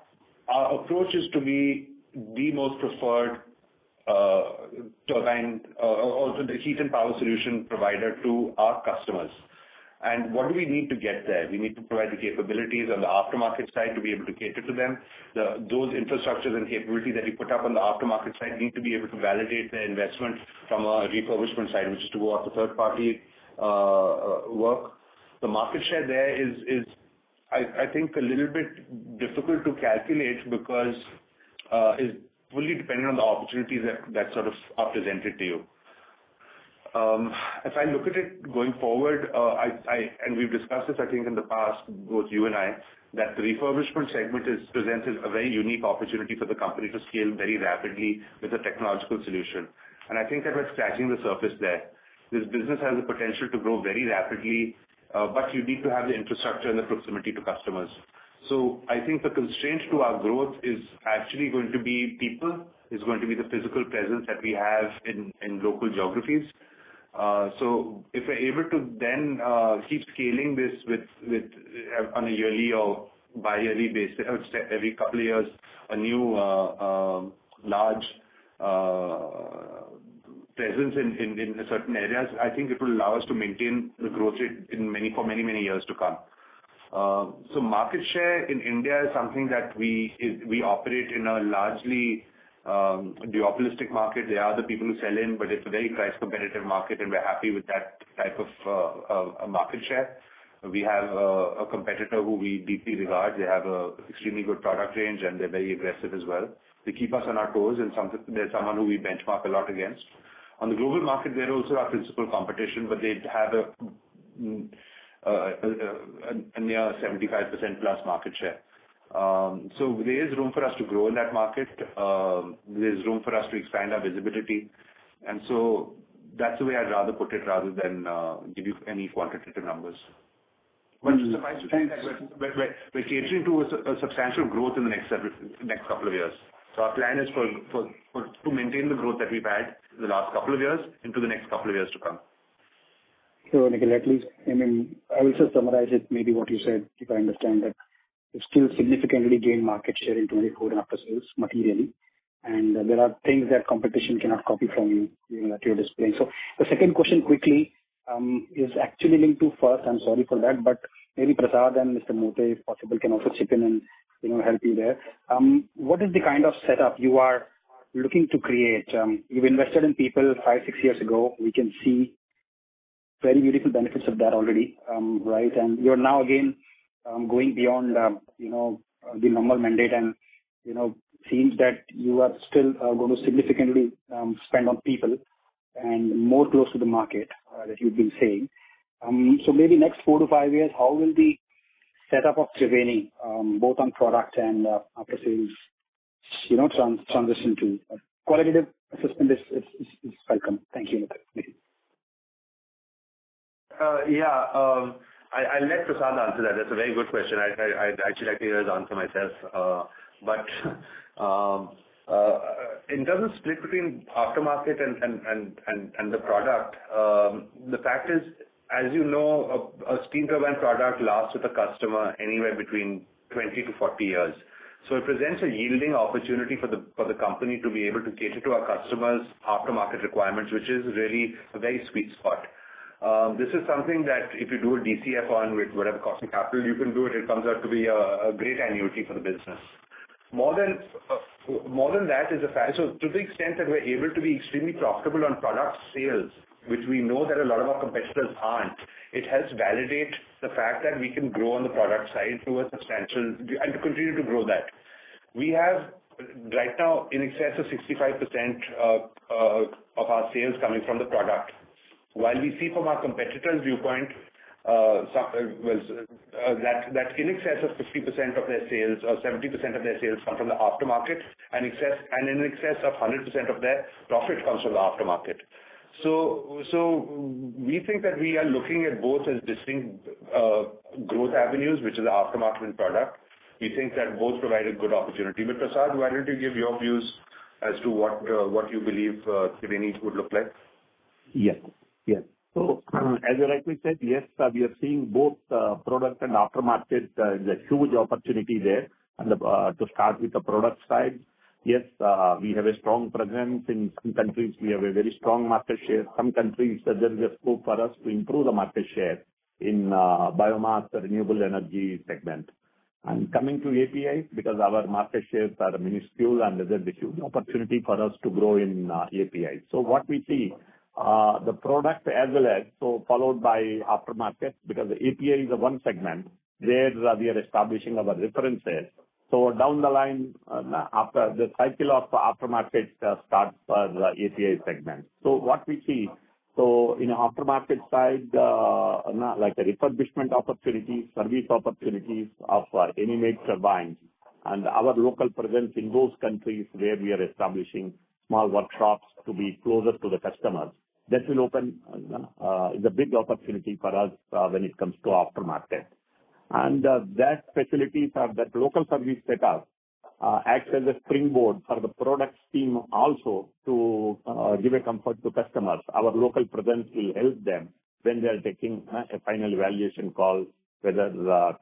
Speaker 3: approach is to be the most preferred turbine or the heat and power solution provider to our customers. And what do we need to get there? We need to provide the capabilities on the aftermarket side to be able to cater to them. Those infrastructures and capabilities that you put up on the aftermarket side need to be able to validate their investment from a refurbishment side, which is to go out to third-party work. The market share there is I think, a little bit difficult to calculate because is fully dependent on the opportunities that sort of are presented to you. If I look at it going forward, and we've discussed this, I think, in the past, both you and I, that the refurbishment segment presents a very unique opportunity for the company to scale very rapidly with a technological solution. And I think that we're scratching the surface there. This business has the potential to grow very rapidly, but you need to have the infrastructure and the proximity to customers. So I think the constraint to our growth is actually going to be people, is going to be the physical presence that we have in local geographies. So if we're able to then keep scaling this with on a yearly or bi-yearly basis, every couple of years, a new large presence in certain areas, I think it will allow us to maintain the growth rate for many years to come. So market share in India is something that we operate in a largely duopolistic market. They are the people who sell in, but it's a very price competitive market, and we're happy with that type of market share. We have a competitor who we deeply regard. They have a extremely good product range, and they're very aggressive as well. They keep us on our toes, and they're someone who we benchmark a lot against. On the global market, they're also our principal competition, but they have a near 75% plus market share. So there is room for us to grow in that market. There's room for us to expand our visibility. And so that's the way I'd rather put it rather than give you any quantitative numbers. But suffice to say that we're catering to a substantial growth in the next couple of years. So our plan is to maintain the growth that we've had in the last couple of years into the next couple of years to come.
Speaker 10: So, Nikhil, at least, I will just summarize it, maybe what you said, if I understand that you still significantly gain market share in 24 and after sales materially. And there are things that competition cannot copy from you, that you're displaying. So the second question quickly is actually linked to first. I'm sorry for that, but maybe Prasad and Mr. Mote, if possible, can also chip in and help you there. What is the kind of setup you are looking to create? You've invested in people 5-6 years ago. We can see very beautiful benefits of that already, right? And you're now again going beyond, the normal mandate, and seems that you are still going to significantly spend on people and more close to the market that you've been saying. So maybe next 4 to 5 years, how will the setup of Triveni, both on product and after sales, transition to? Qualitative assessment is welcome. Thank you, Nikhil.
Speaker 3: I'll let Prasad answer that. That's a very good question. I'd actually like to hear his answer myself. But in terms of split between aftermarket and the product, the fact is, as you know, a steam turbine product lasts with a customer anywhere between 20 to 40 years. So it presents a yielding opportunity for the company to be able to cater to our customers' aftermarket requirements, which is really a very sweet spot. This is something that if you do a DCF on with whatever cost of capital you can do it comes out to be a great annuity for the business. More than that is a fact. So to the extent that we're able to be extremely profitable on product sales, which we know that a lot of our competitors aren't, it helps validate the fact that we can grow on the product side to a substantial and to continue to grow that. We have right now in excess of 65% of our sales coming from the product. While we see from our competitors' viewpoint that in excess of 50% of their sales or 70% of their sales come from the aftermarket, and in excess of 100% of their profit comes from the aftermarket. So we think that we are looking at both as distinct growth avenues, which is the aftermarket and product. We think that both provide a good opportunity. But Prasad, why don't you give your views as to what you believe Triveni would look like?
Speaker 5: Yes. So, as you rightly said, yes, we are seeing both product and aftermarket. There's a huge opportunity there. And to start with the product side, Yes, we have a strong presence in some countries. We have a very strong market share. Some countries, there is a scope for us to improve the market share in biomass, the renewable energy segment. And coming to API, because our market shares are minuscule and there's a huge opportunity for us to grow in API. So what we see, the product as well as, so followed by aftermarket, because the API is the one segment where we are establishing our references. So down the line, after the cycle of aftermarket starts for the API segment. So what we see, so in aftermarket side, like a refurbishment opportunities, service opportunities of any made turbines, and our local presence in those countries where we are establishing small workshops to be closer to the customers. That will open is a big opportunity for us when it comes to aftermarket. And that facilities are that local service setup acts as a springboard for the products team also to give a comfort to customers. Our local presence will help them when they are taking a final evaluation call whether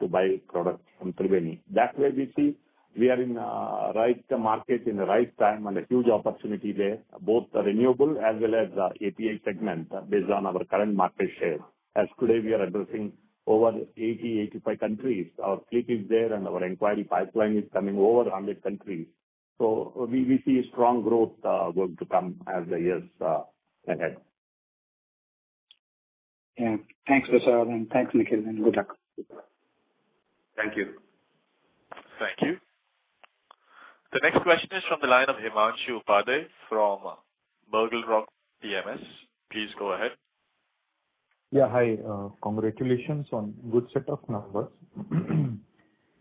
Speaker 5: to buy products from Triveni. That way we see we are in right market in the right time and a huge opportunity there, both the renewable as well as the API segment based on our current market share. As today we are addressing over 80, 85 countries. Our fleet is there and our inquiry pipeline is coming over 100 countries. So we see strong growth going to come as the years ahead.
Speaker 10: Yeah. Thanks, Prasad, and thanks, Nikhil, and good luck.
Speaker 3: Thank you.
Speaker 1: Thank you. The next question is from the line of Himanshu Upadhyay from Burgle Rock PMS. Please go ahead.
Speaker 11: Yeah, hi. Congratulations on good set of numbers.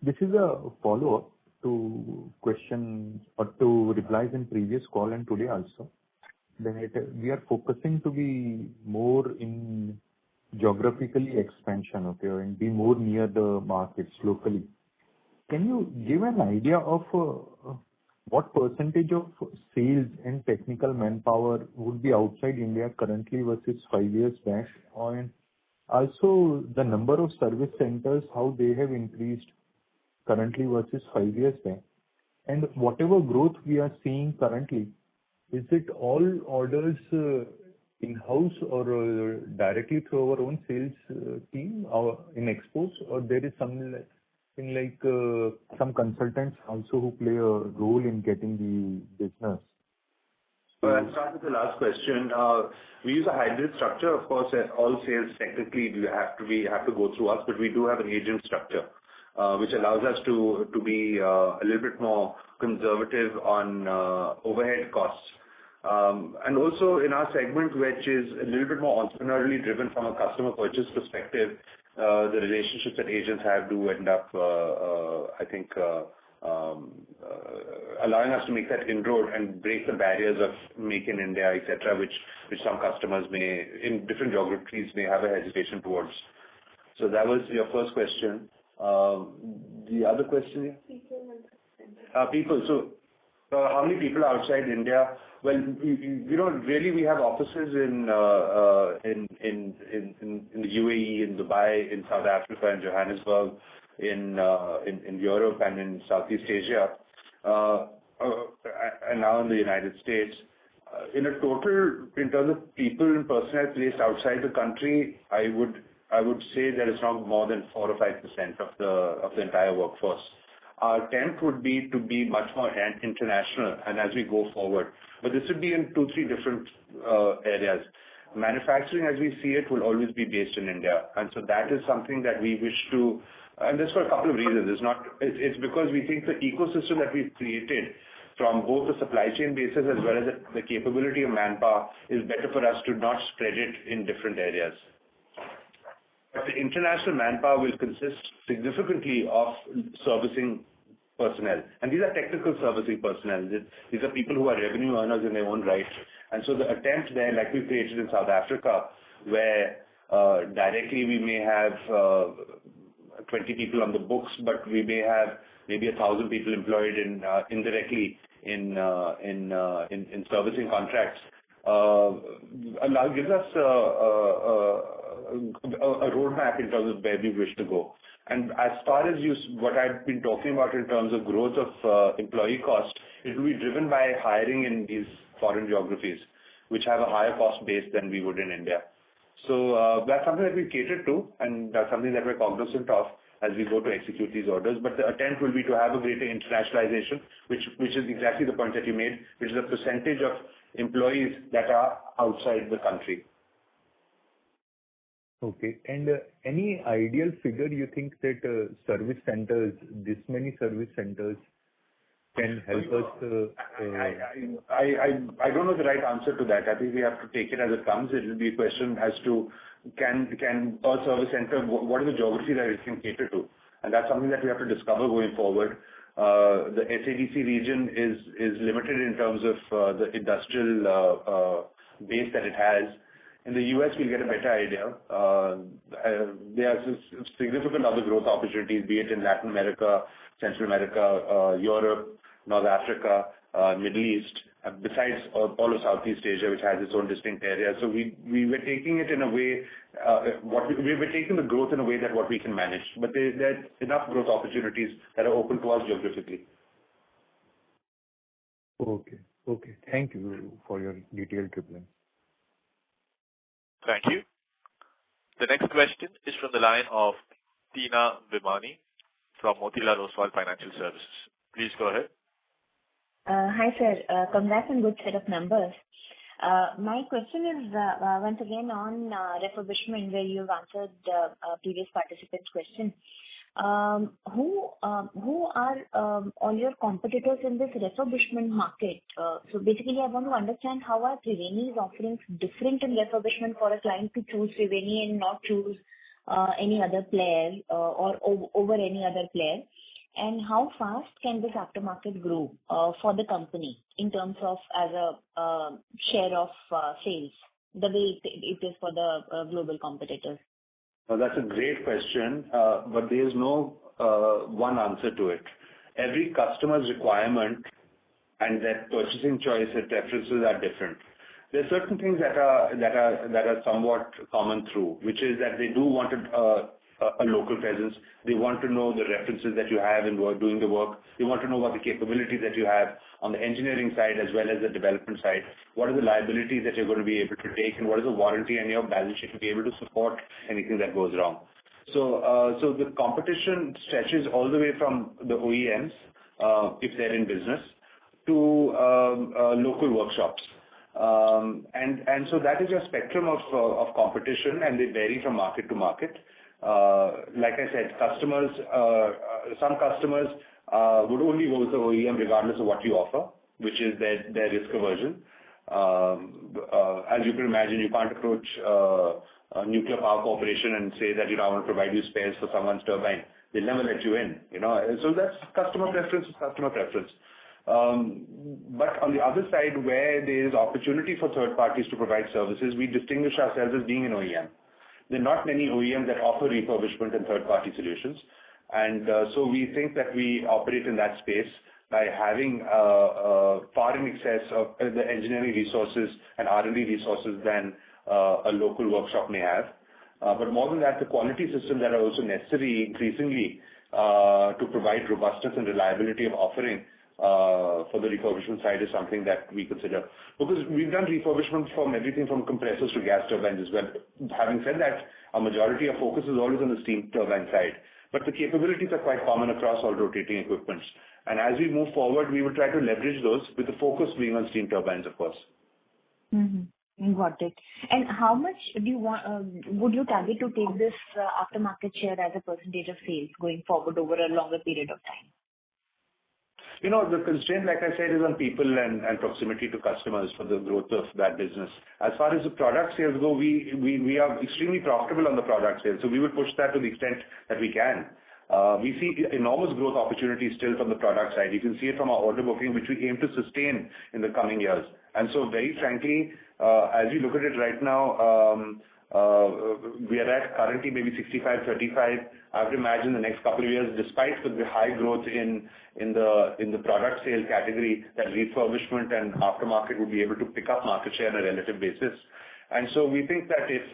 Speaker 11: This is a follow-up to questions or to replies in previous call and today also. That we are focusing to be more in geographically expansion, okay, and be more near the markets locally. Can you give an idea of what percentage of sales and technical manpower would be outside India currently versus 5 years back? And also the number of service centers, how they have increased currently versus 5 years back? And whatever growth we are seeing currently, is it all orders in-house or directly through our own sales team or in exports, or there is something like some consultants also who play a role in getting the business?
Speaker 3: I'll start with the last question. We use a hybrid structure. Of course, all sales technically have to go through us, but we do have an agent structure, which allows us to be a little bit more conservative on overhead costs. And also in our segment, which is a little bit more entrepreneurially driven from a customer purchase perspective, the relationships that agents have do end up, I think, allowing us to make that inroad and break the barriers of Make in India, etc., which some customers may, in different geographies, may have a hesitation towards. So that was your first question. The other question? People. So how many people outside India? Well, really we have offices in the UAE, in Dubai, in South Africa, in Johannesburg, in Europe and in Southeast Asia, and now in the United States. In a total, in terms of people and personnel placed outside the country, I would say there is not more than 4 or 5% of the entire workforce. Our attempt would be to be much more international and as we go forward. But this would be in 2-3 different areas. Manufacturing as we see it will always be based in India. And so that is something that we wish to, and this for a couple of reasons. It's because we think the ecosystem that we've created from both the supply chain basis as well as the capability of manpower is better for us to not spread it in different areas. But the international manpower will consist significantly of servicing personnel. And these are technical servicing personnel. These are people who are revenue earners in their own right. And so the attempt there, like we created in South Africa, where directly we may have 20 people on the books, but we may have maybe 1,000 people employed indirectly in servicing contracts, gives us a roadmap in terms of where we wish to go. And as far as what I've been talking about in terms of growth of employee cost, it will be driven by hiring in these foreign geographies, which have a higher cost base than we would in India. So that's something that we cater to, and that's something that we're cognizant of as we go to execute these orders. But the attempt will be to have a greater internationalization, which is exactly the point that you made, which is a percentage of employees that are outside the country.
Speaker 11: Okay. And any ideal figure you think that service centers, this many service centers, can help us?
Speaker 3: I don't know the right answer to that. I think we have to take it as it comes. It will be a question as to can a service center, what is the geography that it can cater to? And that's something that we have to discover going forward. The SADC region is limited in terms of the industrial base that it has. In the US, we'll get a better idea. There are significant other growth opportunities, be it in Latin America, Central America, Europe, North Africa, Middle East, besides all of Southeast Asia, which has its own distinct areas. So we were taking it in a way, we were taking the growth in a way that what we can manage. But there are enough growth opportunities that are open to us geographically.
Speaker 11: Okay. Thank you for your detailed reply.
Speaker 1: Thank you. The next question is from the line of Tina Vimani from Motilal Oswal Financial Services. Please go ahead.
Speaker 12: Hi, sir. Congrats on good set of numbers. My question is once again on refurbishment, where you've answered previous participant's question. Who are all your competitors in this refurbishment market? So basically, I want to understand how are Triveni's offerings different in refurbishment for a client to choose Triveni and not choose any other player or over any other player, and how fast can this aftermarket grow for the company in terms of as a share of sales, the way it is for the global competitors?
Speaker 3: Well, that's a great question, but there is no one answer to it. Every customer's requirement and their purchasing choice and preferences are different. There are certain things that are somewhat common through, which is that they do want a local presence. They want to know the references that you have in doing the work. They want to know what the capabilities that you have on the engineering side as well as the development side. What are the liabilities that you're going to be able to take, and what is the warranty and your balance sheet to be able to support anything that goes wrong. So the competition stretches all the way from the OEMs, if they're in business, to local workshops. And so that is your spectrum of competition, and they vary from market to market. Like I said, some customers would only go with the OEM regardless of what you offer, which is their risk aversion. As you can imagine, you can't approach a nuclear power corporation and say that I want to provide you spares for someone's turbine. They'll never let you in. So that's customer preference. But on the other side, where there is opportunity for third parties to provide services, we distinguish ourselves as being an OEM. There are not many OEMs that offer refurbishment and third-party solutions. And so we think that we operate in that space by having far in excess of the engineering resources and R&D resources than a local workshop may have. But more than that, the quality systems that are also necessary increasingly to provide robustness and reliability of offering for the refurbishment side is something that we consider. Because we've done refurbishment from everything from compressors to gas turbines as well. Having said that, a majority of focus is always on the steam turbine side. But the capabilities are quite common across all rotating equipments. And as we move forward, we will try to leverage those with the focus being on steam turbines, of course.
Speaker 12: Mm-hmm. Got it. And how much do you want, would you target to take this aftermarket share as a percentage of sales going forward over a longer period of time?
Speaker 3: The constraint, like I said, is on people and proximity to customers for the growth of that business. As far as the product sales go, we are extremely profitable on the product sales, so we will push that to the extent that we can. We see enormous growth opportunities still from the product side. You can see it from our order booking, which we aim to sustain in the coming years. And so very frankly, as we look at it right now, we are at currently maybe 65-35. I would imagine the next couple of years, despite the high growth in the product sales category, that refurbishment and aftermarket would be able to pick up market share on a relative basis. And so we think that if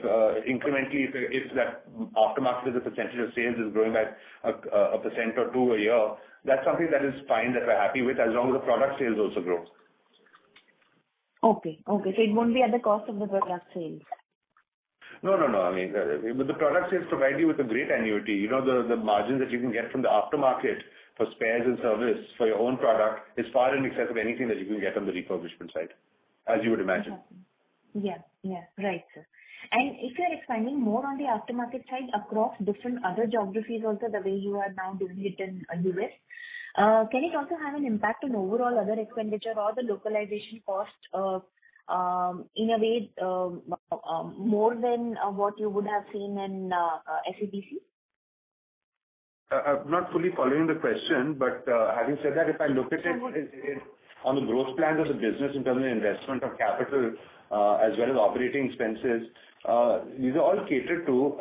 Speaker 3: incrementally, if that aftermarket as a percentage of sales is growing by a percent or two a year, that's something that is fine, that we're happy with, as long as the product sales also grow.
Speaker 12: Okay. So it won't be at the cost of the product sales.
Speaker 3: No. I mean, but the product sales provide you with a great annuity. You know, the margins that you can get from the aftermarket for spares and service for your own product is far in excess of anything that you can get on the refurbishment side, as you would imagine.
Speaker 12: Yeah. Right, sir. And if you're expanding more on the aftermarket side across different other geographies also, the way you are now doing it in US, can it also have an impact on overall other expenditure or the localization cost in a way more than what you would have seen in SABC?
Speaker 3: I'm not fully following the question, but having said that, if I look at it on the growth plans of the business in terms of investment of capital as well as operating expenses, these are all catered to.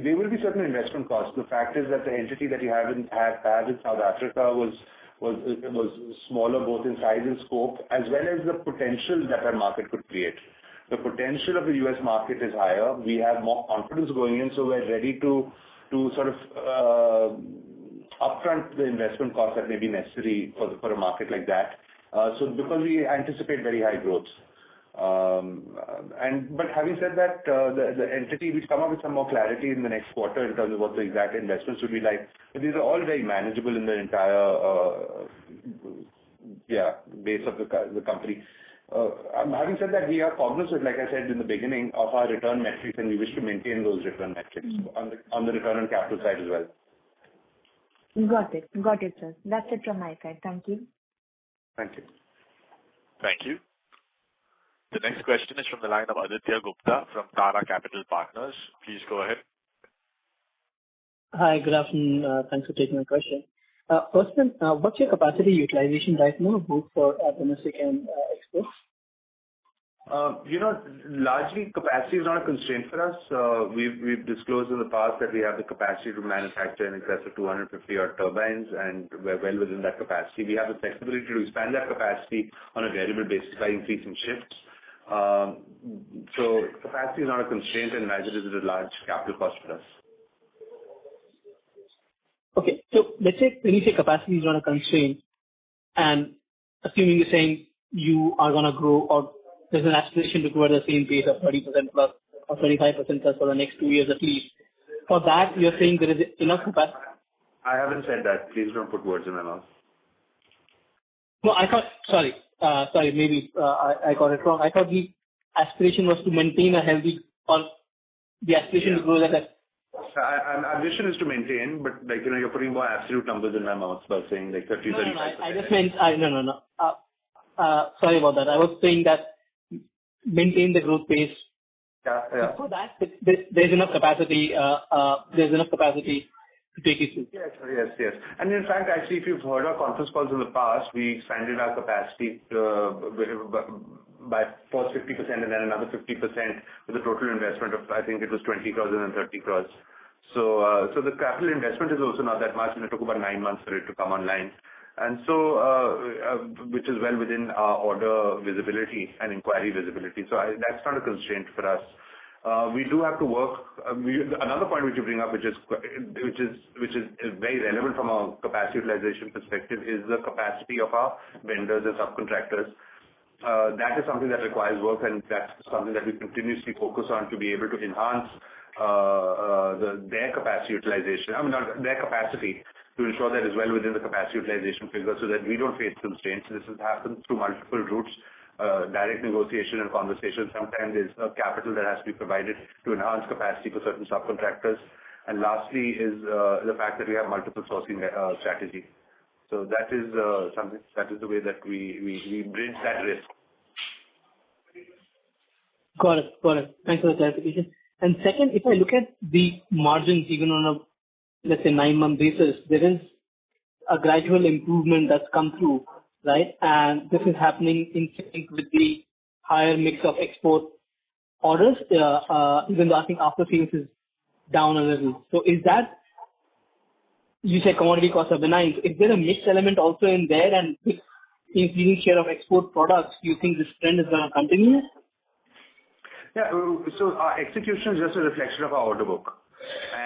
Speaker 3: There will be certain investment costs. The fact is that the entity that you have in South Africa was smaller both in size and scope, as well as the potential that our market could create. The potential of the US market is higher. We have more confidence going in, so we're ready to sort of upfront the investment costs that may be necessary for a market like that. So because we anticipate very high growth. But having said that, the entity, we come up with some more clarity in the next quarter in terms of what the exact investments would be like. But these are all very manageable in the entire base of the company. Having said that, we are cognizant, like I said in the beginning, of our return metrics, and we wish to maintain those return metrics on the return on capital side as well.
Speaker 12: Got it, sir. That's it from my side. Thank you.
Speaker 3: Thank you.
Speaker 1: Thank you. The next question is from the line of Aditya Gupta from Tara Capital Partners. Please go ahead.
Speaker 13: Hi, good afternoon. Thanks for taking my question. First, what's your capacity utilization right now, both for domestic and exports?
Speaker 3: Largely capacity is not a constraint for us. We've disclosed in the past that we have the capacity to manufacture in excess of 250 odd turbines, and we're well within that capacity. We have the flexibility to expand that capacity on a variable basis by increasing shifts. So capacity is not a constraint, and neither is it a large capital cost for us.
Speaker 13: Okay, so let's say when you say capacity is not a constraint, and assuming you're saying you are going to grow, or there's an aspiration to grow at the same pace of 30% plus or 25% plus for the next 2 years at least, for that you're saying there is enough capacity?
Speaker 3: I haven't said that. Please don't put words in my mouth.
Speaker 13: No, I thought, sorry, maybe I got it wrong. I thought the aspiration was to maintain a healthy, or the aspiration to grow that.
Speaker 3: Our vision is to maintain, but you're putting more absolute numbers in my mouth by saying 30, 35%.
Speaker 13: No, I just meant, no. Sorry about that. I was saying that maintain the growth pace.
Speaker 3: Yeah.
Speaker 13: For that, there's enough capacity. There's enough capacity to take it through.
Speaker 3: Yes. And in fact, actually, if you've heard our conference calls in the past, we expanded our capacity by first 50% and then another 50% with a total investment of, I think it was 20 crores and then 30 crores. So the capital investment is also not that much, and it took about 9 months for it to come online. And so, which is well within our order visibility and inquiry visibility. So that's not a constraint for us. We do have to work. Another point which you bring up, which is very relevant from a capacity utilization perspective, is the capacity of our vendors and subcontractors. That is something that requires work, and that's something that we continuously focus on to be able to enhance their capacity utilization. Not their capacity, to ensure that is well within the capacity utilization figure, so that we don't face constraints. This has happened through multiple routes, direct negotiation and conversation. Sometimes there's capital that has to be provided to enhance capacity for certain subcontractors. And lastly is the fact that we have multiple sourcing strategy. So that is something, that is the way that we bridge that risk.
Speaker 13: Got it. Thanks for the clarification. And second, if I look at the margins, even on a, let's say, 9-month basis, there is a gradual improvement that's come through, right? And this is happening in sync with the higher mix of export orders, even though I think after sales is down a little. So is that, you say commodity costs are benign, is there a mixed element also in there, and with increasing share of export products, do you think this trend is going to continue?
Speaker 3: Yeah. So our execution is just a reflection of our order book.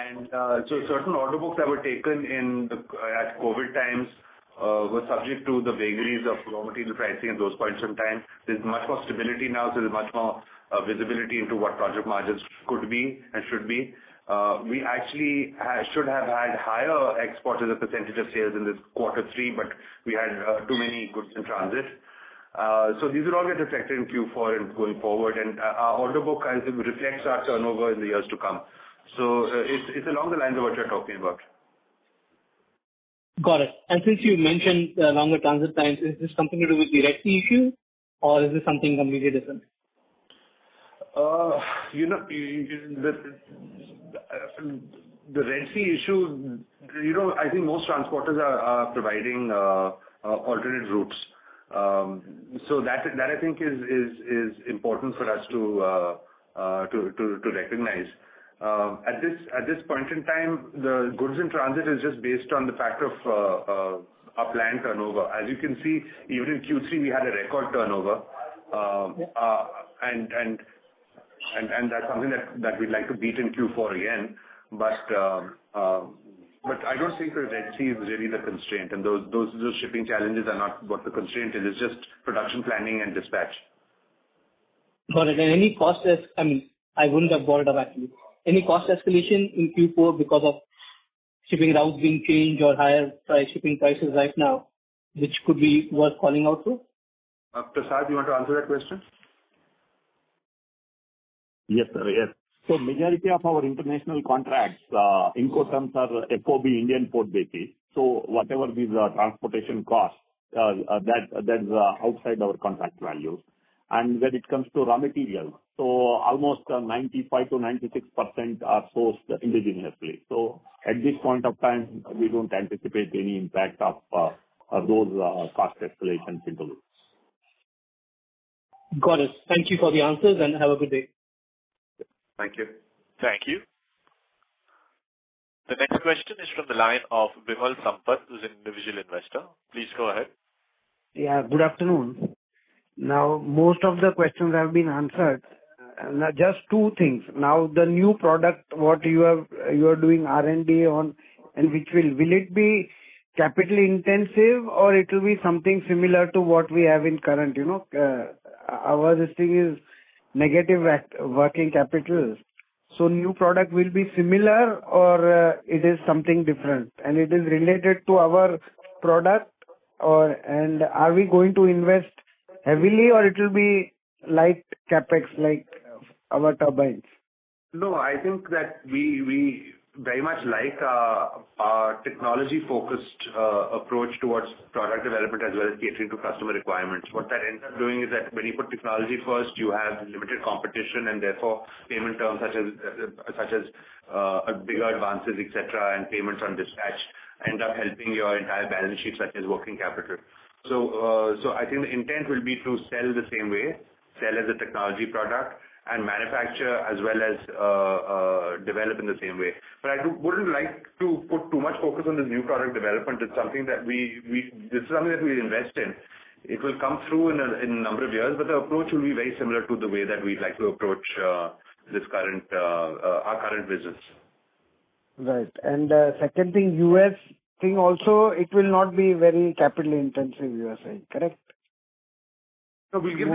Speaker 3: And so certain order books that were taken at COVID times were subject to the vagaries of raw material pricing at those points in time. There's much more stability now, so there's much more visibility into what project margins could be and should be. We actually should have had higher export as a percentage of sales in this quarter 3, but we had too many goods in transit. So these will all get reflected in Q4 and going forward, and our order book reflects our turnover in the years to come. So it's along the lines of what you're talking about.
Speaker 13: Got it. And since you mentioned longer transit times, is this something to do with the Red Sea issue, or is this something completely different?
Speaker 3: The Red Sea issue, I think most transporters are providing alternate routes. So that I think is important for us to recognize. At this point in time, the goods in transit is just based on the fact of our planned turnover. As you can see, even in Q3 we had a record turnover, and that's something that we'd like to beat in Q4 again. But I don't think the Red Sea is really the constraint, and those shipping challenges are not what the constraint is. It's just production planning and dispatch.
Speaker 13: Got it. And any cost I wouldn't have brought it up actually. Any cost escalation in Q4 because of shipping routes being changed or higher shipping prices right now, which could be worth calling out for?
Speaker 3: Prasad, you want to answer that question?
Speaker 5: Yes, sir. Yes. So majority of our international contracts, Incoterms are FOB Indian port basis. So whatever these transportation costs, that's outside our contract values. And when it comes to raw materials, so almost 95 to 96% are sourced indigenously. So at this point of time, we don't anticipate any impact of those cost escalations into this.
Speaker 13: Got it. Thank you for the answers and have a good day.
Speaker 3: Thank you.
Speaker 1: Thank you. The next question is from the line of Vimal Sampath, who's an individual investor. Please go ahead.
Speaker 14: Yeah, good afternoon. Now, most of the questions have been answered. Now, just two things. Now, the new product, what you are doing R&D on, and which will it be capital intensive or it will be something similar to what we have in current? Our this thing is negative working capital. So new product will be similar or it is something different, and it is related to our product, and are we going to invest heavily or it will be light capex like our turbines?
Speaker 3: No, I think that we very much like our technology-focused approach towards product development as well as catering to customer requirements. What that ends up doing is that when you put technology first, you have limited competition and therefore payment terms such as bigger advances, etc., and payments on dispatch end up helping your entire balance sheet, such as working capital. So I think the intent will be to sell the same way, sell as a technology product, and manufacture as well as develop in the same way. But I wouldn't like to put too much focus on this new product development. It's something that this is something that we invest in. It will come through in a number of years, but the approach will be very similar to the way that we'd like to approach our current business.
Speaker 14: Right. And second thing, US thing also, it will not be very capital intensive, you are saying, correct?
Speaker 3: So we'll give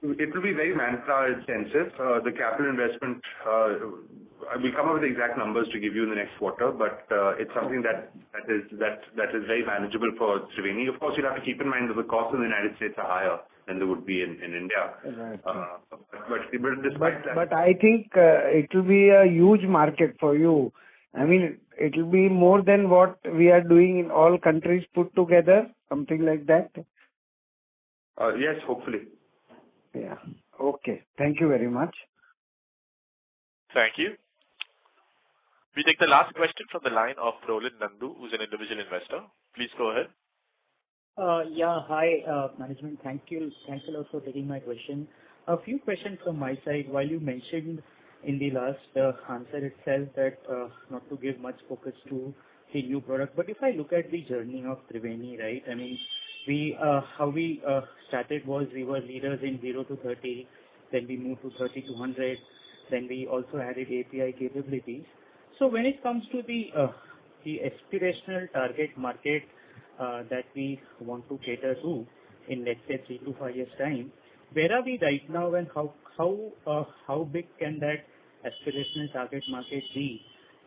Speaker 3: it will be very manpower intensive. The capital investment, we'll come up with the exact numbers to give you in the next quarter, but it's something that is very manageable for Triveni. Of course, you'll have to keep in mind that the costs in the United States are higher than they would be in India.
Speaker 14: Right.
Speaker 3: But despite that,
Speaker 14: but I think it will be a huge market for you. I mean, it will be more than what we are doing in all countries put together, something like that.
Speaker 3: Yes, hopefully.
Speaker 14: Yeah. Okay. Thank you very much.
Speaker 1: Thank you. We take the last question from the line of Roland Nandu, who's an individual investor. Please go ahead.
Speaker 15: Yeah. Hi, management. Thank you. Thanks a lot for taking my question. A few questions from my side. While you mentioned in the last answer itself that not to give much focus to the new product, but if I look at the journey of Triveni, right? I mean, how we started was we were leaders in 0 to 30, then we moved to 30 to 100, then we also added API capabilities. So when it comes to the aspirational target market that we want to cater to in, let's say, 3 to 5 years time, where are we right now, and how big can that aspirational target market be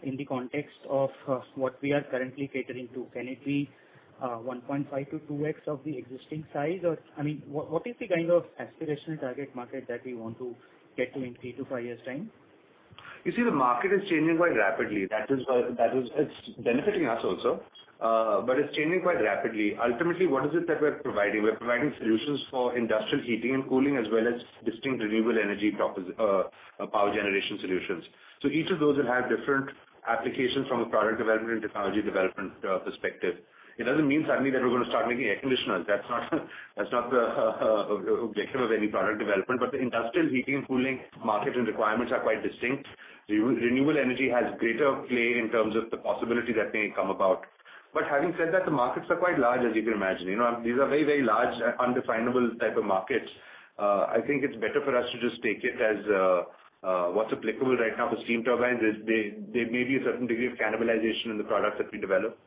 Speaker 15: in the context of what we are currently catering to? Can it be 1.5 to 2x of the existing size, or what is the kind of aspirational target market that we want to get to in 3 to 5 years time?
Speaker 3: You see, the market is changing quite rapidly. It's benefiting us also, but it's changing quite rapidly. Ultimately, what is it that we're providing? We're providing solutions for industrial heating and cooling as well as distinct renewable energy power generation solutions. So each of those will have different applications from a product development and technology development perspective. It doesn't mean suddenly that we're going to start making air conditioners. That's not the objective of any product development. But the industrial heating and cooling market and requirements are quite distinct. Renewable energy has greater play in terms of the possibility that may come about. But having said that, the markets are quite large, as you can imagine. These are very, very large, undefinable type of markets. I think it's better for us to just take it as what's applicable right now for steam turbines. There may be a certain degree of cannibalization in the products that we develop.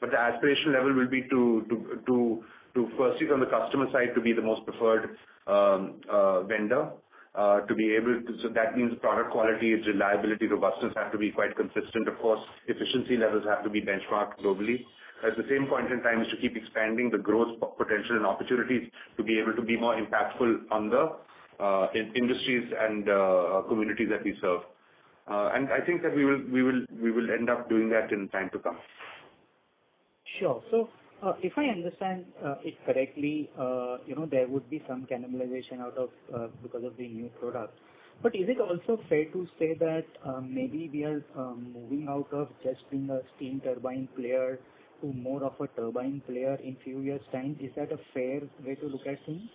Speaker 3: But the aspiration level will be to firstly from the customer side to be the most preferred vendor, to be able to, so that means product quality, reliability, robustness have to be quite consistent. Of course, efficiency levels have to be benchmarked globally. At the same point in time is to keep expanding the growth potential and opportunities to be able to be more impactful on the industries and communities that we serve. And I think that we will end up doing that in time to come.
Speaker 15: Sure. So, if I understand it correctly, there would be some cannibalization out of because of the new product. But is it also fair to say that maybe we are moving out of just being a steam turbine player to more of a turbine player in few years' time? Is that a fair way to look at things?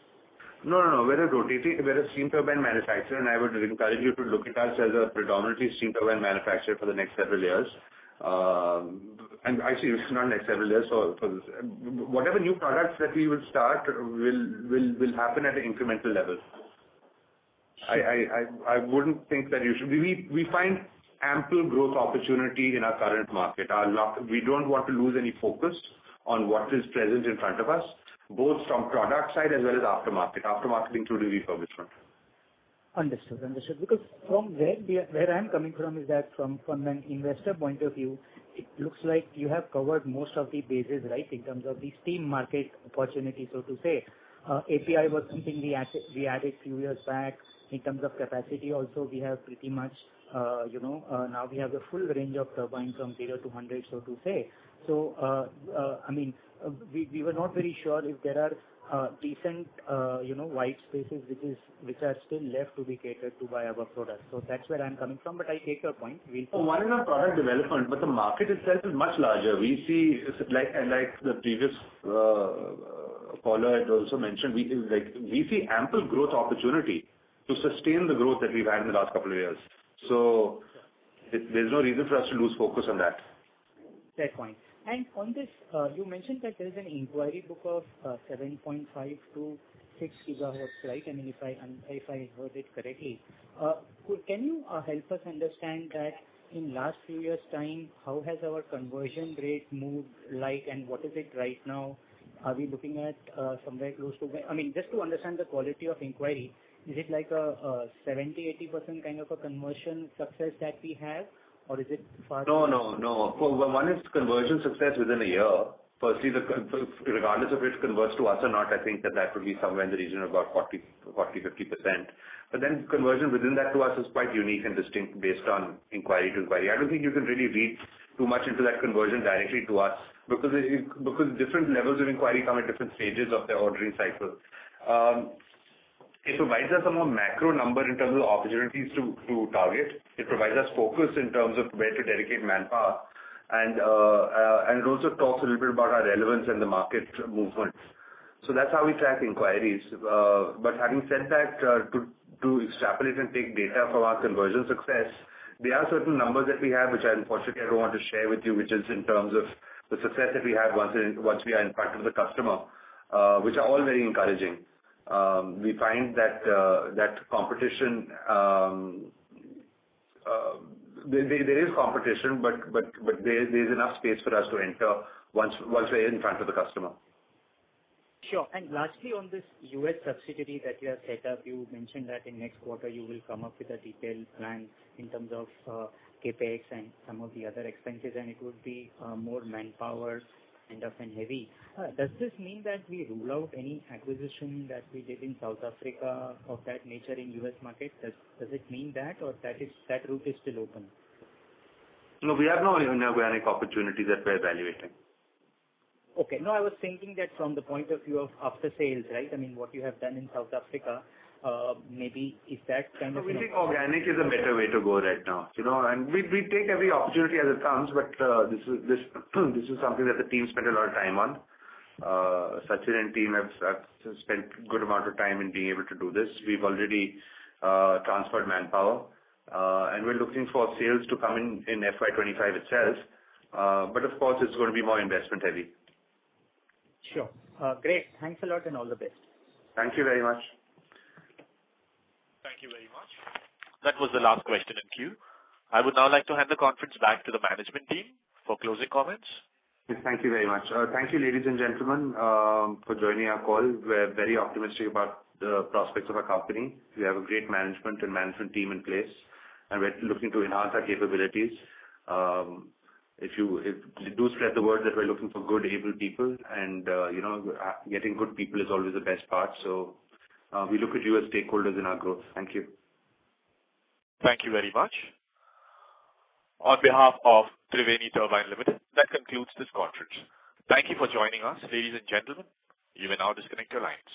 Speaker 3: No. We're a steam turbine manufacturer, and I would encourage you to look at us as a predominantly steam turbine manufacturer for the next several years. And actually, it's not next several years. So whatever new products that we will start will happen at an incremental level. I wouldn't think that you should. We find ample growth opportunity in our current market. We don't want to lose any focus on what is present in front of us, both from product side as well as aftermarket. Aftermarket including refurbishment.
Speaker 15: Understood. Because from where I'm coming from is that from an investor point of view, it looks like you have covered most of the bases, right, in terms of the steam market opportunity, so to say. API was something we added few years back. In terms of capacity also, we have pretty much, now we have the full range of turbines from 0 to 100, so to say. So, we were not very sure if there are decent, white spaces which are still left to be catered to by our products. So that's where I'm coming from, but I take your point.
Speaker 3: One is our product development, but the market itself is much larger. We see, like the previous caller had also mentioned, we see ample growth opportunity to sustain the growth that we've had in the last couple of years. So there's no reason for us to lose focus on that.
Speaker 15: Fair point. And on this, you mentioned that there is an inquiry book of 7.5 to 6 gigawatts, right? I mean, if I heard it correctly. Can you help us understand that in last few years' time, how has our conversion rate moved and what is it right now? Are we looking at somewhere close to, just to understand the quality of inquiry, is it like a 70-80% kind of a conversion success that we have? Or is it far?
Speaker 3: No. One is conversion success within a year. Firstly, regardless of if it converts to us or not, I think that would be somewhere in the region of about 40-50%. But then conversion within that to us is quite unique and distinct based on inquiry to inquiry. I don't think you can really read too much into that conversion directly to us because different levels of inquiry come at different stages of their ordering cycle. It provides us a more macro number in terms of opportunities to target. It provides us focus in terms of where to dedicate manpower. And it also talks a little bit about our relevance in the market movement. So that's how we track inquiries. But having said that, to extrapolate and take data from our conversion success, there are certain numbers that we have, which unfortunately I don't want to share with you, which is in terms of the success that we have once we are in front of the customer, which are all very encouraging. we find that competition, there is competition, but there is enough space for us to enter once we're in front of the customer.
Speaker 15: Sure. And lastly, on this US subsidiary that you have set up, you mentioned that in next quarter you will come up with a detailed plan in terms of capex and some of the other expenses, and it would be more manpower kind of and heavy. Does this mean that we rule out any acquisition that we did in South Africa of that nature in US market? Does it mean that, or that route is still open?
Speaker 3: No, we have no inorganic opportunity that we're evaluating.
Speaker 15: Okay. No, I was thinking that from the point of view of after sales, right? I mean, what you have done in South Africa, maybe is that kind of...
Speaker 3: We think organic is a better way to go right now, and we take every opportunity as it comes, but this is something that the team spent a lot of time on. Sachin and team have spent a good amount of time in being able to do this. We've already transferred manpower, and we're looking for sales to come in FY25 itself. But of course, it's going to be more investment heavy.
Speaker 15: Sure. Great. Thanks a lot and all the best.
Speaker 3: Thank you very much.
Speaker 1: Thank you very much. That was the last question in queue. I would now like to hand the conference back to the management team for closing comments.
Speaker 3: Yes, thank you very much. Thank you, ladies and gentlemen, for joining our call. We're very optimistic about the prospects of our company. We have a great management and management team in place, and we're looking to enhance our capabilities. If you do spread the word that we're looking for good, able people, and getting good people is always the best part. So we look at you as stakeholders in our growth. Thank you.
Speaker 1: Thank you very much. On behalf of Triveni Turbine Limited, that concludes this conference. Thank you for joining us, ladies and gentlemen. You may now disconnect your lines.